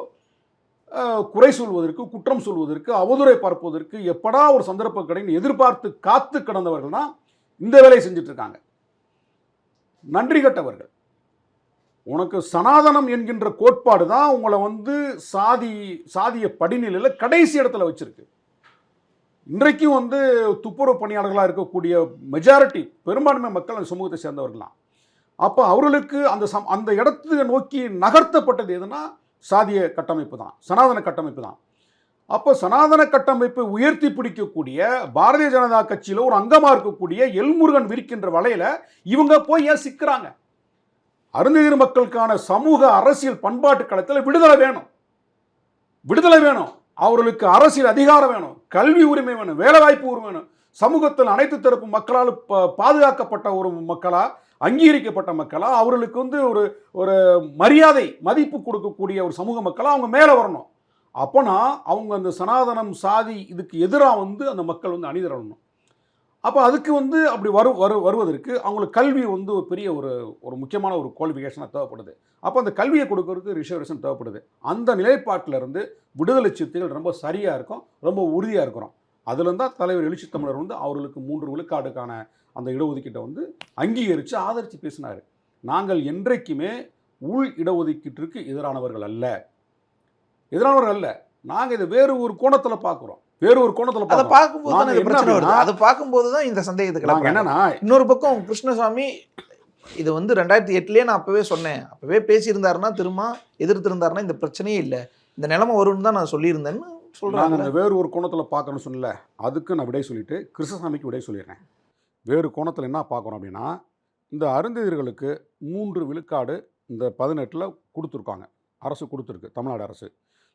குறை சொல்வதற்கு, குற்றம் சொல்வதற்கு, அவதூறை பார்ப்பதற்கு எப்படா ஒரு சந்தர்ப்பம் கிடைக்கும் எதிர்பார்த்து காத்து கிடந்தவர்கள் தான் இந்த வேலையை செஞ்சுட்டு இருக்காங்க. நன்றி கட்டவர்கள். உனக்கு சனாதனம் என்கின்ற கோட்பாடு தான் உங்களை சாதிய படிநிலையில் கடைசி இடத்துல வச்சிருக்கு. இன்றைக்கும் துப்புரவு பணியாளர்களாக இருக்கக்கூடிய மெஜாரிட்டி பெரும்பான்மை மக்கள் அந்த சமூகத்தை சேர்ந்தவர்களாம். அப்போ அவர்களுக்கு அந்த இடத்தை நோக்கி நகர்த்தப்பட்டது எதுனா சாதிய கட்டமைப்பு தான், சனாதன கட்டமைப்பு தான். அப்போ சனாதன கட்டமைப்பை உயர்த்தி பிடிக்கக்கூடிய பாரதிய ஜனதா கட்சியில் ஒரு அங்கமாக இருக்கக்கூடிய முருகன் விரிக்கின்ற வலையில இவங்க போய் ஏன் சிக்கிறாங்க? அருந்ததியர் மக்களுக்கான சமூக அரசியல் பண்பாட்டு களத்தில் விடுதலை வேணும். அவர்களுக்கு அரசியல் அதிகாரம் வேணும், கல்வி உரிமை வேணும், வேலைவாய்ப்பு உரிமை வேணும். சமூகத்தில் அனைத்து தரப்பு மக்களால் பாதுகாக்கப்பட்ட ஒரு மக்களா, அங்கீகரிக்கப்பட்ட மக்களா, அவர்களுக்கு ஒரு மரியாதை மதிப்பு கொடுக்கக்கூடிய ஒரு சமூக மக்களா அவங்க மேலே வரணும். அப்போனா அவங்க அந்த சனாதனம் சாதி இதுக்கு எதிராக அந்த மக்கள் அணிதிரளணும். அப்போ அதுக்கு அப்படி வருவதற்கு அவங்களுக்கு கல்வி ஒரு பெரிய ஒரு முக்கியமான ஒரு குவாலிஃபிகேஷனாக தேவைப்படுது. அப்போ அந்த கல்வியை கொடுக்கறதுக்கு ரிசர்வேஷன் தேவைப்படுது. அந்த நிலைப்பாட்டிலிருந்து விடுதலை சிறுத்தைகள் ரொம்ப சரியாக இருக்கும், ரொம்ப உறுதியாக இருக்கிறோம். அதுலேருந்து தான் தலைவர் எழுச்சி தமிழர் அவர்களுக்கு 3 விழுக்காடுக்கான அந்த இடஒதுக்கீட்டை அங்கீகரித்து ஆதரித்து பேசினார். நாங்கள் என்றைக்குமே உள் இடஒதுக்கீட்டிற்கு எதிரானவர்கள் அல்ல. நாங்கள் இதை வேறு ஒரு கோணத்தில் பார்க்குறோம். பார்க்கும்போது தான் இந்த சந்தேகத்துக்கு என்னன்னா, இன்னொரு பக்கம் கிருஷ்ணசாமி இது 2008லயே நான் அப்பவே சொன்னேன், அப்பவே பேசியிருந்தாருன்னா திரும்ப எதிர்த்திருந்தாருன்னா இந்த பிரச்சனையே இல்லை, இந்த நிலைமை வரும்னு தான் நான் சொல்லியிருந்தேன்னு சொல்கிறாங்க. அந்த வேறு ஒரு கோணத்தில் பார்க்கணும்னு சொல்லல, அதுக்கு நான் விடை சொல்லிட்டு கிருஷ்ணசாமிக்கு விடை சொல்லிடுறேன். வேறு கோணத்தில் என்ன பார்க்குறோம் அப்படின்னா, இந்த அருந்ததியர்களுக்கு 3 விழுக்காடு இந்த 18ல் கொடுத்துருக்காங்க, அரசு கொடுத்துருக்கு, தமிழ்நாடு அரசு.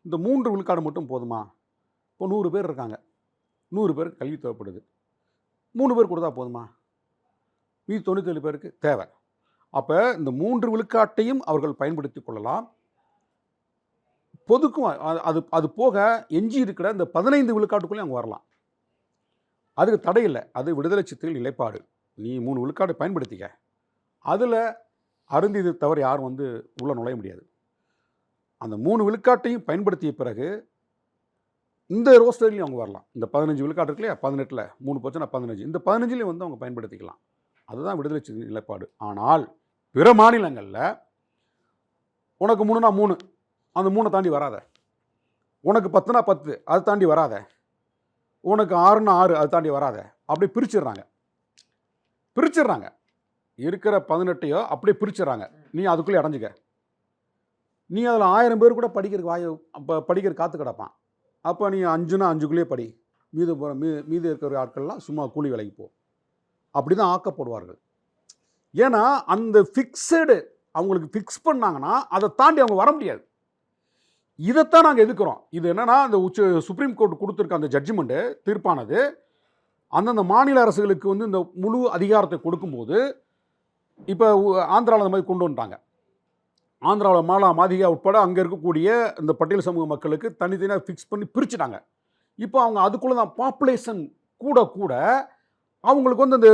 இந்த 3 விழுக்காடு மட்டும் போதுமா? இப்போ 100 பேர் இருக்காங்க, 100 பேருக்கு கல்வி தேவைப்படுது, 3 பேர் கொடுத்தா போதுமா? மீதி 97 பேருக்கு தேவை. அப்போ இந்த 3 விழுக்காட்டையும் அவர்கள் பயன்படுத்தி கொள்ளலாம். பொதுக்கும் அது போக எஞ்சி இருக்கிற இந்த 15 விழுக்காட்டுக்குள்ளேயும் அவங்க வரலாம். அதுக்கு தடை இல்லை. அது விடுதலை சிறுத்தைகள் நிலைப்பாடு. நீ 3 விழுக்காடு பயன்படுத்திக்க, அதில் அருந்ததியர் தவிர யாரும் உள்ளே நுழைய முடியாது. அந்த 3 விழுக்காட்டையும் பயன்படுத்திய பிறகு இந்த ரோஸ்டர்லையும் அவங்க வரலாம். இந்த 15 விழுக்காடு இருக்கு இல்லையா, 18ல் 3 போச்சுன்னா 15, இந்த 15லையும் அவங்க பயன்படுத்திக்கலாம். அதுதான் விடுதலை சிறுத்தைகள் நிலைப்பாடு. ஆனால் பிற மாநிலங்களில் உனக்கு 3னா 3, அந்த 3 தாண்டி வராத, உனக்கு 10னா 10 அதை தாண்டி வராத, உனக்கு 6னா 6 அதை தாண்டி வராத, அப்படி பிரிச்சிடுறாங்க. இருக்கிற 18ஐயோ அப்படியே பிரிச்சிடுறாங்க. நீ அதுக்குள்ளே அடைஞ்சிக்க. நீ அதில் 1000 பேர் கூட படிக்கிற காத்து கிடப்பான். அப்போ நீ 5னா 5க்குள்ளேயே படி, மீது இருக்கிற ஆட்கள்லாம் சும்மா கூலி வேலைக்கு போ, அப்படி தான் ஆக்கப்படுவார்கள். ஏன்னா அந்த ஃபிக்ஸடு அவங்களுக்கு ஃபிக்ஸ் பண்ணாங்கன்னா அதை தாண்டி அவங்க வர முடியாது. இதைத்தான் நாங்கள் எதிர்க்கிறோம். இது என்னென்னா, அந்த சுப்ரீம் கோர்ட் கொடுத்துருக்க அந்த ஜட்ஜ்மெண்ட்டு தீர்ப்பானது அந்தந்த மாநில அரசுகளுக்கு இந்த முழு அதிகாரத்தை கொடுக்கும்போது, இப்போ ஆந்திராவில் அந்த மாதிரி கொண்டு வந்துட்டாங்க. ஆந்திராவில் மாலா மாதிகா உட்பட அங்கே இருக்கக்கூடிய இந்த பட்டியல் சமூக மக்களுக்கு தனித்தனியாக ஃபிக்ஸ் பண்ணி பிரிச்சுட்டாங்க. இப்போ அவங்க அதுக்குள்ளே தான் பாப்புலேஷன் கூட அவங்களுக்கு அந்த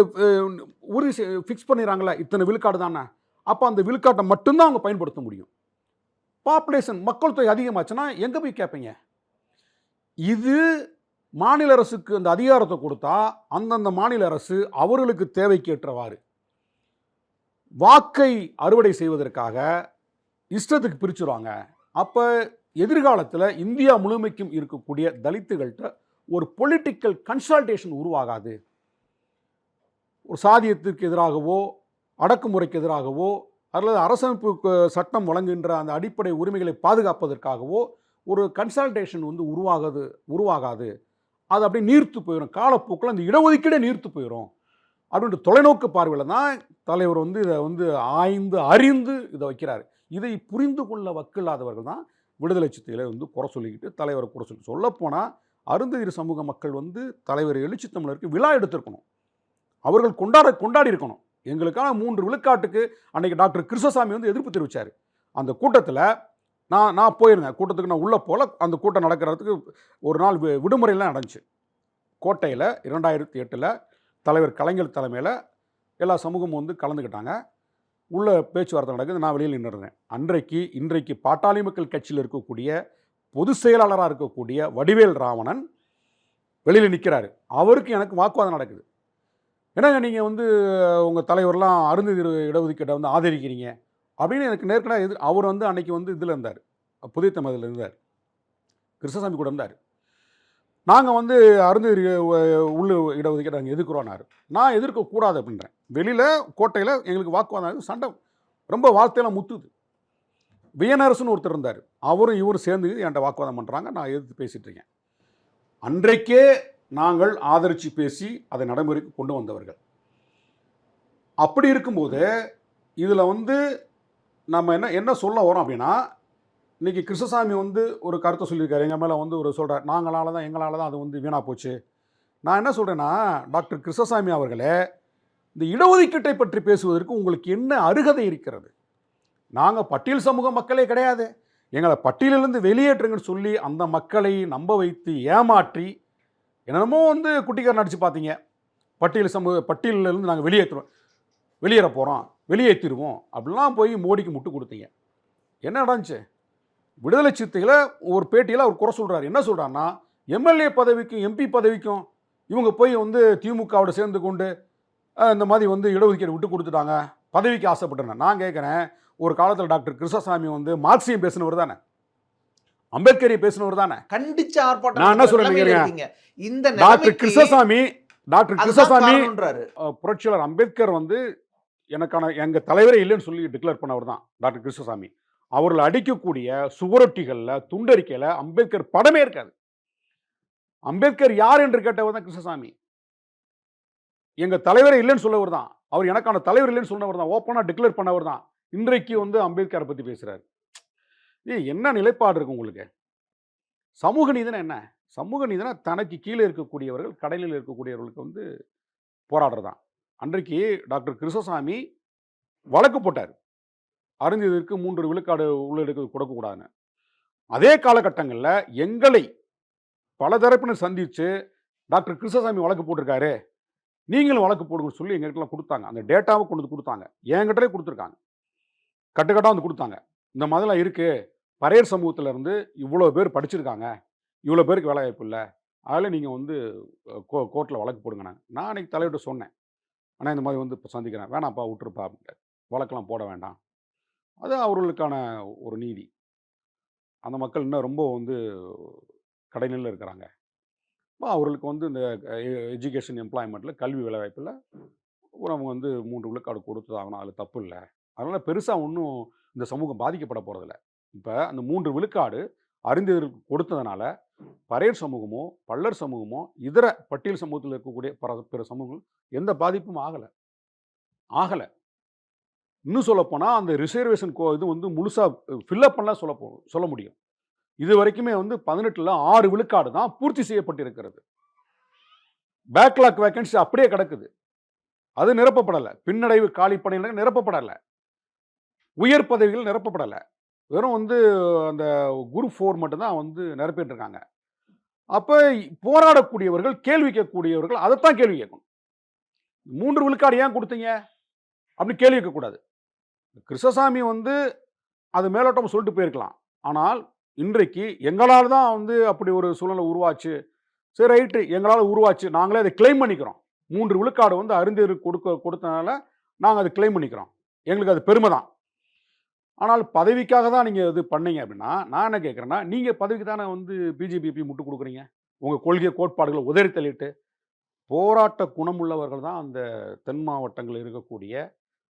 உறுதி ஃபிக்ஸ் பண்ணிடுறாங்களே, இத்தனை விழுக்காடு தானே, அப்போ அந்த விழுக்காட்டை மட்டும்தான் அவங்க பயன்படுத்த முடியும். பாப்புலேஷன் மக்கள் தொகை அதிகமாச்சுன்னா எங்கே போய் கேட்பீங்க? இது மாநில அரசுக்கு அந்த அதிகாரத்தை கொடுத்தா அந்தந்த மாநில அரசு அவர்களுக்கு தேவைக்கேற்றவாறு வாக்கை அறுவடை செய்வதற்காக இஷ்டத்துக்கு பிரிச்சுருவாங்க. அப்போ எதிர்காலத்தில் இந்தியா முழுமைக்கும் இருக்கக்கூடிய தலித்துகள்கிட்ட ஒரு பொலிட்டிக்கல் கன்சல்டேஷன் உருவாகாது. ஒரு சாதியத்திற்கு எதிராகவோ அடக்குமுறைக்கு எதிராகவோ அல்லது அரசமைப்பு சட்டம் வழங்குகின்ற அந்த அடிப்படை உரிமைகளை பாதுகாப்பதற்காகவோ ஒரு கன்சல்டேஷன் உருவாகாது. அது அப்படியே நீர்த்து போயிடும். காலப்போக்கில் அந்த இடஒதுக்கீடே நீர்த்து போயிடும் அப்படின்ற தொலைநோக்கு பார்வையில் தான் தலைவர் இதை ஆய்ந்து அறிந்து இதை வைக்கிறார். இதை புரிந்து கொள்ள வக்கில்லாதவர்கள் தான் விடுதலை சிறுத்தைகளை குறை சொல்லிக்கிட்டு தலைவரை குறை சொல்லப்போனால் அருந்ததியர் சமூக மக்கள் வந்து தலைவர் எழுச்சி தமிழருக்கு விழா எடுத்திருக்கணும். அவர்கள் கொண்டாடி இருக்கணும். எங்களுக்கான 3 விழுக்காட்டுக்கு அன்னைக்கு டாக்டர் கிருஷ்ணசாமி வந்து எதிர்ப்பு தெரிவித்தார். அந்த கூட்டத்தில் நான் போயிருந்தேன். கூட்டத்துக்கு நான் உள்ளே போல. அந்த கூட்டம் நடக்கிறதுக்கு ஒரு நாள் விடுமுறையெல்லாம் நடந்துச்சு. கோட்டையில் 2008 தலைவர் கலைஞர் தலைமையில் எல்லா சமூகமும் வந்து கலந்துக்கிட்டாங்க. உள்ள பேச்சுவார்த்தை நடக்குது. நான் வெளியில் நின்றுருந்தேன். இன்றைக்கு பாட்டாளி மக்கள் கட்சியில் இருக்கக்கூடிய பொதுச் செயலாளராக இருக்கக்கூடிய வடிவேல் ராவணன் வெளியில் நிற்கிறாரு. அவருக்கு எனக்கு வாக்குவாதம் நடக்குது. என்னங்க நீங்கள் வந்து உங்கள் தலைவர்லாம் அருந்ததியர் இடஒதுக்கீட்டை வந்து ஆதரிக்கிறீங்க அப்படின்னு எனக்கு நேர்கடாக அவர் வந்து அன்னைக்கு வந்து இதில் இருந்தார், புதிய தமிழில் இருந்தார், கிருஷ்ணசாமி கூட இருந்தார். நாங்கள் வந்து அருந்ததியர் உள்ள இடஒதுக்கீட்டை நாங்கள் எதிர்க்கிறோன்னாரு. நான் எதிர்க்கக்கூடாது அப்படின்றேன். வெளியில் கோட்டையில் எங்களுக்கு வாக்குவாதம், சண்டை, ரொம்ப வார்த்தையெல்லாம் முத்துது. வியனரசுன்னு ஒருத்தர் இருந்தார். அவரும் இவரும் சேர்ந்து என்கிட்ட வாக்குவாதம் பண்ணுறாங்க. நான் எதிர்த்து பேசிகிட்டு இருக்கேன். அன்றைக்கே நாங்கள் ஆதரித்து பேசி அதை நடைமுறைக்கு கொண்டு வந்தவர்கள். அப்படி இருக்கும்போது இதில் வந்து நம்ம என்ன சொல்ல வரோம் அப்படின்னா, இன்றைக்கி கிருஷ்ணசாமி வந்து ஒரு கருத்தை சொல்லியிருக்காரு. எங்கள் மேலே வந்து ஒரு சொல்கிறார், எங்களால் தான் அது வந்து வீணாக போச்சு. நான் என்ன சொல்கிறேன்னா, டாக்டர் கிருஷ்ணசாமி அவர்களே, இந்த இடஒதுக்கீட்டை பற்றி பேசுவதற்கு உங்களுக்கு என்ன அருகதை இருக்கிறது? நாங்கள் பட்டியல் சமூக மக்களே கிடையாது. எங்களை பட்டியலிருந்து வெளியேற்றுங்கன்னு சொல்லி அந்த மக்களை நம்ப வைத்து ஏமாற்றி என்னென்னமோ வந்து குட்டிக்கார நடிச்சு பார்த்தீங்க. பட்டியலிருந்து நாங்கள் வெளியேற போகிறோம், வெளியேற்றிடுவோம் அப்படிலாம் போய் மோடிக்கு முட்டு கொடுத்தீங்க. என்ன நடந்துச்சு? விடுதலை சிறுத்தைகளை ஒரு பேட்டியில் அவர் குறை சொல்கிறார். என்ன சொல்கிறாருன்னா, எம்எல்ஏ பதவிக்கும் எம்பி பதவிக்கும் இவங்க போய் வந்து திமுகவோட சேர்ந்து கொண்டு இந்த மாதிரி வந்து இடஒதுக்கீடு விட்டு கொடுத்துட்டாங்க, பதவிக்கு ஆசைப்பட்டேன். நான் கேட்குறேன், ஒரு காலத்தில் டாக்டர் கிருஷ்ணசாமி வந்து மார்க்சியம் பேசினவர் தானே, அம்பேத்கரை பேசினவர் தானே, கண்டிச்சு ஆர்ப்பாட்டம். நான் என்ன சொல்றேன், இந்த டாக்டர் கிருஷ்ணசாமி புரட்சியாளர் அம்பேத்கர் வந்து எங்க தலைவரே இல்லைன்னு சொல்லி டிக்ளேர் பண்ணவர் தான் டாக்டர் கிருஷ்ணசாமி. அவர்கள் அடிக்கக்கூடிய சுவரொட்டிகள்ல, துண்டறிக்கையில அம்பேத்கர் படமே இருக்காது. அம்பேத்கர் யார் என்று கேட்டவர் தான் கிருஷ்ணசாமி. எங்க தலைவரே இல்லைன்னு சொல்லவர் தான், அவர் எனக்கான தலைவர் இல்லைன்னு சொன்னவர் தான், ஓப்பனா டிக்ளேர் பண்ணவர் தான். இன்றைக்கு வந்து அம்பேத்கரை பத்தி பேசுறாரு. என்ன நிலைப்பாடு இருக்கு உங்களுக்கு? சமூக நீதினா என்ன? சமூக நீதினா தனக்கு கீழே இருக்கக்கூடியவர்கள், கடலில் இருக்கக்கூடியவர்களுக்கு வந்து போராடுறதான். அன்றைக்கு டாக்டர் கிருஷ்ணசாமி வழக்கு போட்டார், அருந்ததியருக்கு 3 விழுக்காடு உள்ள எடுக்க கொடுக்கக்கூடாதுன்னு. அதே காலகட்டங்களில் எங்களை பல தரப்பினர் சந்தித்து டாக்டர் கிருஷ்ணசாமி வழக்கு போட்டிருக்காரு, நீங்களும் வழக்கு போடுங்கன்னு சொல்லி எங்கள்கிட்டலாம் கொடுத்தாங்க. அந்த டேட்டாவை கொண்டு வந்து கொடுத்தாங்க, என்கிட்டே கொடுத்துருக்காங்க, கட்டுக்கட்டாக வந்து கொடுத்தாங்க. இந்த மாதிரிலாம் இருக்குது, பறையர் சமூகத்தில் இருந்து இவ்வளோ பேர் படிச்சிருக்காங்க, இவ்வளோ பேருக்கு வேலை வாய்ப்பு இல்லை, அதில் நீங்கள் வந்து கோர்ட்டில் வழக்கு போடுங்க. நான் அன்றைக்கி தலைவர்கிட்ட சொன்னேன், ஆனால் இந்த மாதிரி வந்து இப்போ சந்திக்கிறேன், வேணாப்பா விட்டுருப்பா அப்படின்ட்டு, வழக்கெல்லாம் போட வேண்டாம். அது அவர்களுக்கான ஒரு நீதி. அந்த மக்கள் இன்னும் ரொம்ப வந்து கடைநிலையில் இருக்கிறாங்க. அவர்களுக்கு வந்து இந்த எஜுகேஷன், எம்ப்ளாய்மெண்ட்டில், கல்வி வேலைவாய்ப்பில் அவங்க வந்து 3 விழுக்காடு கொடுத்து ஆகணும், அதில் தப்பு இல்லை. அதனால் பெருசாக ஒன்றும் இந்த சமூகம் பாதிக்கப்பட போகிறதில்ல. இப்போ அந்த 3 விழுக்காடு அருந்ததியருக்கு கொடுத்ததுனால பறையர் சமூகமோ, பள்ளர் சமூகமோ, இதர பட்டியல் சமூகத்தில் இருக்கக்கூடிய பிற சமூகங்கள் எந்த பாதிப்பும் ஆகலை. இன்னும் சொல்லப்போனால் அந்த ரிசர்வேஷன் இது வந்து முழுசாக ஃபில்லப் பண்ணலாம் சொல்ல முடியும். இது வரைக்குமே வந்து 18ல் 6 விழுக்காடு தான் பூர்த்தி செய்யப்பட்டிருக்கிறது. பேக்லாக் வேக்கன்சி அப்படியே கிடக்குது, அது நிரப்பப்படலை. பின்னடைவு காலி பணியிடங்கள் நிரப்பப்படலை, உயர் பதவிகள் நிரப்பப்படலை. வெறும் வந்து அந்த குரூப் 4 மட்டும்தான் வந்து நிரப்பிட்டு இருக்காங்க. அப்போ போராடக்கூடியவர்கள், கேள்வி கேட்கக்கூடியவர்கள் அதைத்தான் கேள்வி கேட்கணும். 3 விழுக்காடு ஏன் கொடுத்தீங்க அப்படின்னு கேள்வி கேட்கக்கூடாது. கிருஷ்ணசாமி வந்து அது மேலோட்டம் சொல்லிட்டு போயிருக்கலாம். ஆனால் இன்றைக்கு எங்களால் தான் வந்து அப்படி ஒரு சூழ்நிலை உருவாச்சு, சரி ரைட்டு, எங்களால் உருவாச்சு, நாங்களே அதை கிளைம் பண்ணிக்கிறோம். 3 விழுக்காடு வந்து அருந்ததியருக்கு கொடுத்தனால நாங்கள் அதை கிளைம் பண்ணிக்கிறோம், எங்களுக்கு அது பெருமை தான். ஆனால் பதவிக்காக தான் நீங்கள் இது பண்ணீங்க அப்படின்னா, நான் என்ன கேட்குறேன்னா, நீங்கள் பதவிக்கு தானே வந்து பிஜேபி முட்டு கொடுக்குறீங்க. உங்கள் கொள்கை கோட்பாடுகளை உதறி தள்ளிட்டு போராட்ட குணமுள்ளவர்கள் தான் அந்த தென் மாவட்டங்களில் இருக்கக்கூடிய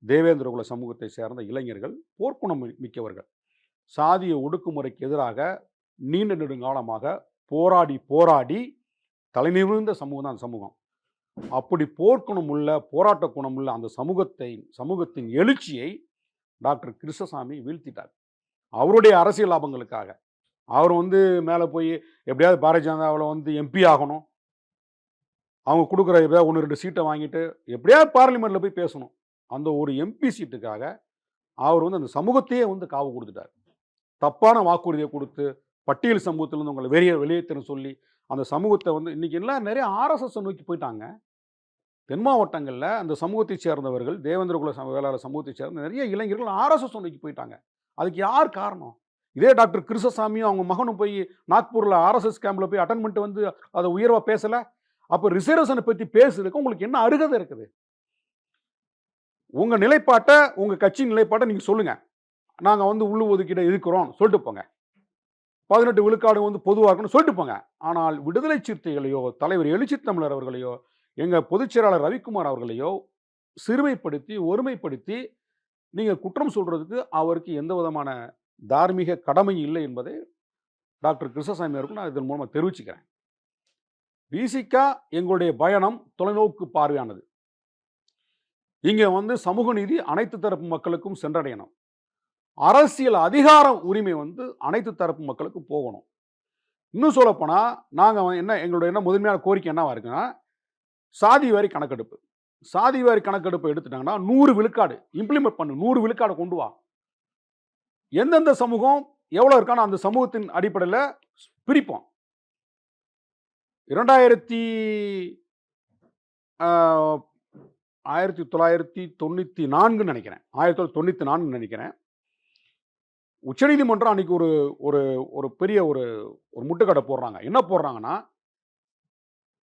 தேவேந்திரகுல சமூகத்தை சேர்ந்த இளைஞர்கள், போர்க்குணம் மிக்கவர்கள். சாதிய ஒடுக்குமுறைக்கு எதிராக நீண்ட நெடுங்காலமாக போராடி தலைநிமிர்ந்த சமூகம் தான் அந்த சமூகம். அப்படி போர்க்குணம் உள்ள, போராட்ட குணம் உள்ள அந்த சமூகத்தின் எழுச்சியை டாக்டர் கிருஷ்ணசாமி வீழ்த்திட்டார், அவருடைய அரசியல் லாபங்களுக்காக. அவர் வந்து மேலே போய் எப்படியாவது பாரதிய ஜனதாவில் வந்து எம்பி ஆகணும், அவங்க கொடுக்குற எப்படியாவது 1-2 சீட்டை வாங்கிட்டு எப்படியாவது பார்லிமெண்ட்டில் போய் பேசணும். அந்த ஒரு எம்பி சீட்டுக்காக அவர் வந்து அந்த சமூகத்தையே வந்து காவு கொடுத்துட்டார். தப்பான வாக்குறுதியை கொடுத்து பட்டியல் சமூகத்திலிருந்து உங்களை வெளியேற்றணும் சொல்லி அந்த சமூகத்தை வந்து இன்னைக்கு எல்லாம் நிறைய ஆர்எஸ்எஸ் நோக்கி போயிட்டாங்க. தென் மாவட்டங்களில் அந்த சமூகத்தைச் சேர்ந்தவர்கள், தேவேந்திர குல வேளாளர் சமூகத்தைச் சேர்ந்த நிறைய இளைஞர்கள் ஆர்எஸ்எஸ் நோக்கி போயிட்டாங்க. அதுக்கு யார் காரணம்? இதே டாக்டர் கிருஷ்ணசாமியும் அவங்க மகனும் போய் நாக்பூரில் ஆர்எஸ்எஸ் கேம்பில் போய் அட்டன் பண்ணிட்டு வந்து அதை உயர்வாக பேசலை. அப்போ ரிசர்வேஷனை பற்றி பேசுறதுக்கு உங்களுக்கு என்ன அருகதை இருக்குது? உங்கள் நிலைப்பாட்டை, உங்கள் கட்சி நிலைப்பாட்டை நீங்கள் சொல்லுங்கள். நாங்கள் வந்து உள்ளு ஒதுக்கீடு இருக்கிறோம் சொல்லிட்டு போங்க. 18 விழுக்காடு வந்து பொதுவாக இருக்கணும்னு சொல்லிட்டு போங்க. ஆனால் விடுதலை சிறுத்தைகளையோ, தலைவர் எழுச்சி தமிழர் அவர்களையோ, எங்கள் பொதுச் செயலாளர் ரவிக்குமார் அவர்களையோ சிறுமைப்படுத்தி, ஒருமைப்படுத்தி நீங்கள் குற்றம் சொல்றதுக்கு அவருக்கு எந்த விதமான தார்மீக கடமை இல்லை என்பதை டாக்டர் கிருஷ்ணசாமி அவர்கள் நான் இதன் மூலமாக தெரிவிச்சுக்கிறேன். விசிகா எங்களுடைய பயணம் தொலைநோக்கு பார்வையானது. இங்கே வந்து சமூக நீதி அனைத்து தரப்பு மக்களுக்கும் சென்றடையணும். அரசியல் அதிகார உரிமை வந்து அனைத்து தரப்பு மக்களுக்கு போகணும். இன்னும் சொல்லப்போனால் நாங்கள் எங்களுடைய முதன்மையான கோரிக்கை என்னவா இருக்குன்னா, சாதி வாரி கணக்கெடுப்பு. சாதி வாரி கணக்கெடுப்பு எடுத்துட்டாங்கன்னா 100 விழுக்காடு இம்ப்ளிமெண்ட் பண்ணு. 100 விழுக்காடு கொண்டு வா. எந்தெந்த சமூகம் எவ்வளோ இருக்கானோ அந்த சமூகத்தின் அடிப்படையில் பிரிப்போம். 1994 நினைக்கிறேன், 1994 நினைக்கிறேன், உச்சநீதிமன்றம் அன்னைக்கு ஒரு ஒரு ஒரு பெரிய ஒரு முட்டுக்கட்டை போடுறாங்க. என்ன போடுறாங்கன்னா,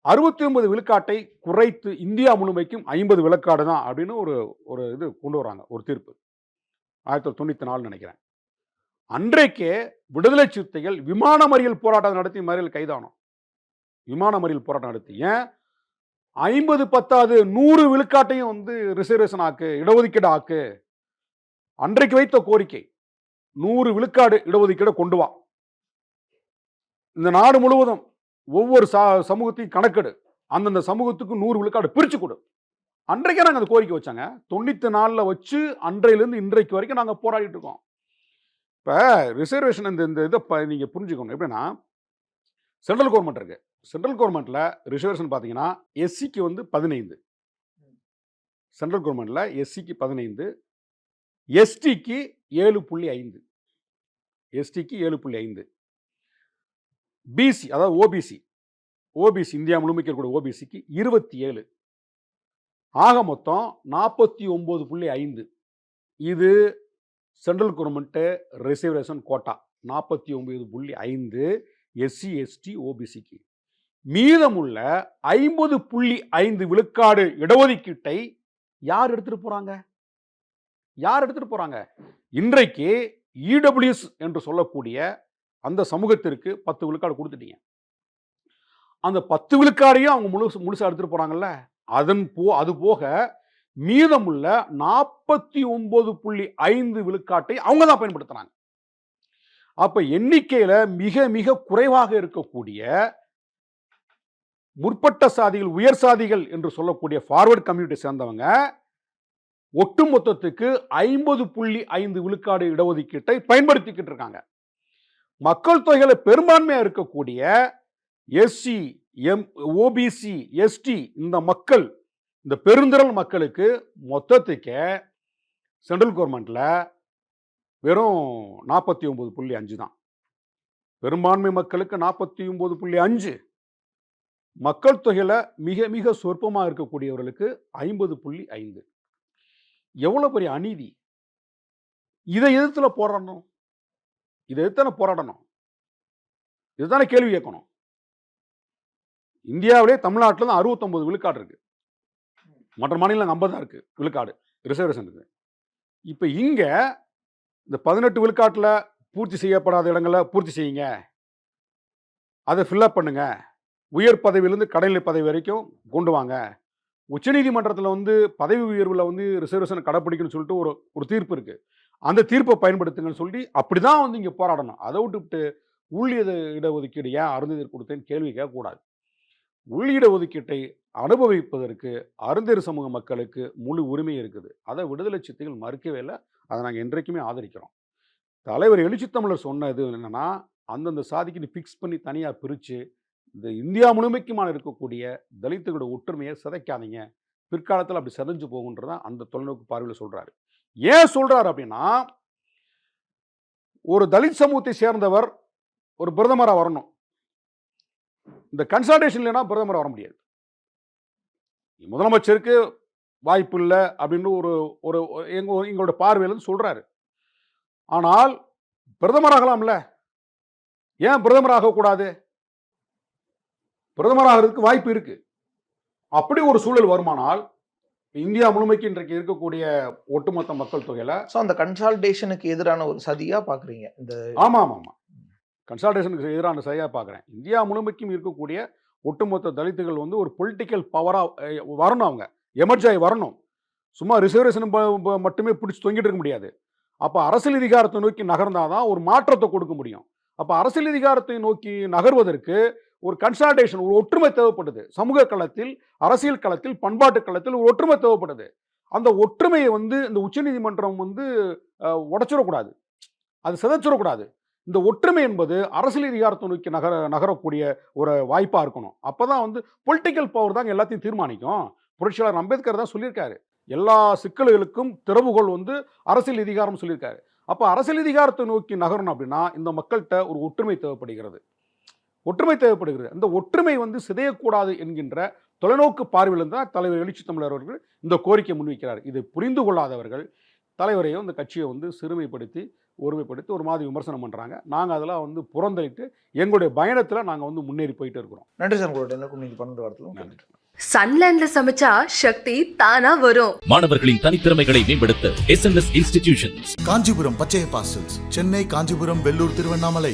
69 விழுக்காட்டை குறைத்து இந்தியா முழுமைக்கும் 50 விழுக்காடு தான் அப்படின்னு ஒரு இது கொண்டு வராங்க, ஒரு தீர்ப்பு. 1994 நினைக்கிறேன். அன்றைக்கே விடுதலை சிறுத்தைகள் விமான மறியல் போராட்டம் நடத்தி மறியல் கைதானோம். விமான மறியல் போராட்டம் நடத்தி ஏன் 50 பத்தாது 100 விழுக்காட்டையும் வந்து ரிசர்வேஷன் ஆக்கு, இடஒதுக்கீடு ஆக்கு. அன்றைக்கு வைத்த கோரிக்கை 100 விழுக்காடு இடஒதுக்கீடு கொண்டு வா. இந்த நாடு முழுவதும் ஒவ்வொரு சமூகத்தையும் கணக்கெடு, அந்தந்த சமூகத்துக்கு 100 விழுக்காடு பிரிச்சு கொடு. அன்றைக்கே நாங்கள் அந்த கோரிக்கை வச்சாங்க. 94 வச்சு அன்றையிலிருந்து இன்றைக்கு வரைக்கும் நாங்கள் போராடிட்டு இருக்கோம். இப்போ ரிசர்வேஷன் இந்த இதை நீங்கள் புரிஞ்சுக்கணும். எப்படின்னா, சென்ட்ரல் கவர்மெண்ட் இருக்கு. சென்ட்ரல் கவர்மெண்ட்ல ரிசர்வேஷன் பார்த்தீங்கன்னா எஸ்சிக்கு வந்து 15, சென்ட்ரல் கவர்மெண்ட்ல எஸ்சிக்கு 15, எஸ்டிக்கு 7.5, எஸ்டிக்கு 7.5, பிசி அதாவது ஓபிசி இந்தியா முழுமைக்கு இருக்கக்கூடிய ஓபிசிக்கு 27, ஆக மொத்தம் 49.5. இது central government reservation quota 49.5 SC ST ஓபிசிக்கு. மீதமுள்ள 50.5 விழுக்காடு இடஒதுக்கீட்டை யார் எடுத்துட்டு போறாங்க? இன்றைக்கு இடபிள்யூஎஸ் என்று சொல்லக்கூடிய அந்த சமூகத்திற்கு 10 விழுக்காடு கொடுத்துட்டீங்க. அந்த 10 விழுக்காடையும் அவங்க முழுசா எடுத்துட்டு போறாங்கல்ல. அது போக மீதமுள்ள 49.5 விழுக்காட்டை அவங்க தான் பயன்படுத்துறாங்க. அப்ப எண்ணிக்கையில மிக மிக குறைவாக இருக்கக்கூடிய முற்பட்ட சாதிகள், உயர் சாதிகள் என்று சொல்லக்கூடிய ஃபார்வர்ட் கம்யூனிட்டி சேர்ந்தவங்க ஒட்டுமொத்தத்துக்கு 50.5 விழுக்காடு இடஒதுக்கீட்டை பயன்படுத்திக்கிட்டு இருக்காங்க. மக்கள் தொகையில பெரும்பான்மையா இருக்கக்கூடிய எஸ்சி, ஓபிசி, எஸ்டி இந்த மக்கள், இந்த பெருந்திரள் மக்களுக்கு மொத்தத்துக்கு சென்ட்ரல் கவர்மெண்ட்ல வெறும் 49.5 தான். பெரும்பான்மை மக்களுக்கு 49.5, மக்கள் தொகையில மிக மிக சொற்பமாக இருக்கக்கூடியவர்களுக்கு 50.5. எவ்வளவு பெரிய அநீதி! இதை எதிர்த்துல போராடணும். இதுதானே கேள்வி கேட்கணும். இந்தியாவிலே தமிழ்நாட்டில் தான் 69 விழுக்காடு இருக்கு. மற்ற மாநிலங்கள் 50 தான் இருக்கு விழுக்காடு ரிசர்வேஷன் இருக்கு. இப்ப இங்க இந்த 18 விழுக்காட்டுல பூர்த்தி செய்யப்படாத இடங்களை பூர்த்தி செய்யுங்க, அதை ஃபில்அப் பண்ணுங்க, உயர் பதவியிலிருந்து கடைநிலை பதவி வரைக்கும் கொண்டு வாங்க. உச்சநீதிமன்றத்தில் வந்து பதவி உயர்வில் வந்து ரிசர்வேஷனை கடைப்பிடிக்கணும்னு சொல்லிட்டு ஒரு தீர்ப்பு இருக்கு. அந்த தீர்ப்பை பயன்படுத்துங்கன்னு சொல்லி அப்படிதான் வந்து இங்கே போராடணும். அதை விட்டுவிட்டு இடஒதுக்கீடு ஏன் அருந்ததியர் கொடுத்தேன்னு கேள்வி கேட்கக்கூடாது. உள்ளிட ஒதுக்கீட்டை அனுபவிப்பதற்கு அருந்ததியர் சமூக மக்களுக்கு முழு உரிமை இருக்குது. அதை விடுதலை சிறுத்தைகள் மறுக்கவே இல்லை. அதை நாங்கள் என்றைக்குமே ஆதரிக்கிறோம். தலைவர் எழுச்சி தமிழர் சொன்னது என்னன்னா, அந்தந்த சாதிக்கு ஃபிக்ஸ் பண்ணி தனியாக பிரித்து இந்த இந்தியா முழுமைக்குமான இருக்கக்கூடிய தலித்துகளோட ஒற்றுமையை சிதைக்காதீங்க, பிற்காலத்தில் அப்படி சிதைஞ்சு போகுன்றதான் அந்த தொலைநோக்கு பார்வையில் சொல்கிறாரு. ஏன் சொல்கிறார் அப்படின்னா, ஒரு தலித் சமூகத்தை சேர்ந்தவர் ஒரு பிரதமராக வரணும், இந்த கன்சல்டேஷன் இல்லைன்னா பிரதமராக வர முடியாது. முதலமைச்சருக்கு வாய்ப்பு இல்லை அப்படின்னு ஒரு எங்களோட பார்வையில் சொல்கிறாரு. ஆனால் பிரதமராகலாம்ல, ஏன் பிரதமராகக்கூடாது? பிரதமராகிறதுக்கு வாய்ப்பு இருக்கு. அப்படி ஒரு சூழல் வருமானால் இந்தியா முழுமைக்கு இன்றைக்கு இருக்கக்கூடிய ஒட்டுமொத்த மக்கள் தொகையில அந்த கன்சால்டேஷனுக்கு எதிரான ஒரு சதியா பாக்குறீங்க இந்த? ஆமாம், கன்சல்டேஷனுக்கு எதிரான சரியா பார்க்குறேன். இந்தியா முழுமைக்கும் இருக்கக்கூடிய ஒட்டுமொத்த தலித்துகள் வந்து ஒரு பொலிட்டிக்கல் பவராக வரணும், அவங்க எமர்ஜ் ஆகி வரணும். சும்மா ரிசர்வேஷன் மட்டுமே பிடிச்சி தொங்கிட்டு இருக்க முடியாது. அப்போ அரசியல் அதிகாரத்தை நோக்கி நகர்ந்தாதான் ஒரு மாற்றத்தை கொடுக்க முடியும். அப்போ அரசியல் அதிகாரத்தை நோக்கி நகர்வதற்கு ஒரு கன்சல்டேஷன், ஒரு ஒற்றுமை தேவைப்படுது. சமூக களத்தில், அரசியல் களத்தில், பண்பாட்டு களத்தில் ஒரு ஒற்றுமை தேவைப்படுது. அந்த ஒற்றுமையை வந்து இந்த உச்சநீதிமன்றம் வந்து உடைச்சிடக்கூடாது, அது சிதைச்சிடக்கூடாது. இந்த ஒற்றுமை என்பது அரசியல் அதிகாரத்தை நோக்கி நகரக்கூடிய ஒரு வாய்ப்பாக இருக்கணும். அப்போ தான் வந்து பொலிட்டிக்கல் பவர் தான் எல்லாத்தையும் தீர்மானிக்கும். புரட்சியாளர் அம்பேத்கர் தான் சொல்லியிருக்காரு, எல்லா சிக்கல்களுக்கும் திறவுகோல் வந்து அரசியல் அதிகாரம் சொல்லியிருக்காரு. அப்போ அரசியல் அதிகாரத்தை நோக்கி நகரணும் அப்படின்னா இந்த மக்கள்கிட்ட ஒரு ஒற்றுமை தேவைப்படுகிறது. அந்த ஒற்றுமை வந்து சிதையக்கூடாது என்கின்ற தொலைநோக்கு பார்வையில் தான் தலைவர் எழுச்சி தமிழர் அவர்கள் இந்த கோரிக்கை முன்வைக்கிறார். இதை புரிந்து கொள்ளாதவர்கள் தலைவரையும் இந்த கட்சியை வந்து சிறுமைப்படுத்தி ஒருமைப்படுத்தி ஒரு மாதிரி விமர்சனம் பண்ணுறாங்க. நாங்கள் அதெல்லாம் வந்து புறந்தளிட்டு எங்களுடைய பயணத்தில் நாங்கள் வந்து முன்னேறி போயிட்டு இருக்கிறோம். நன்றி சார், உங்களோட எனக்கும் நீங்கள் 12 வாரத்தில் நன்றி. சன்லேண்ட்ல சமைச்சா சக்தி தானா வரும். மாணவர்களின் தனித்திறமைகளை மேம்படுத்த SNS institutions. Kanchipuram Pachaiyappa silks, Chennai, Kanchipuram, Vellur, Tiruvannamalai.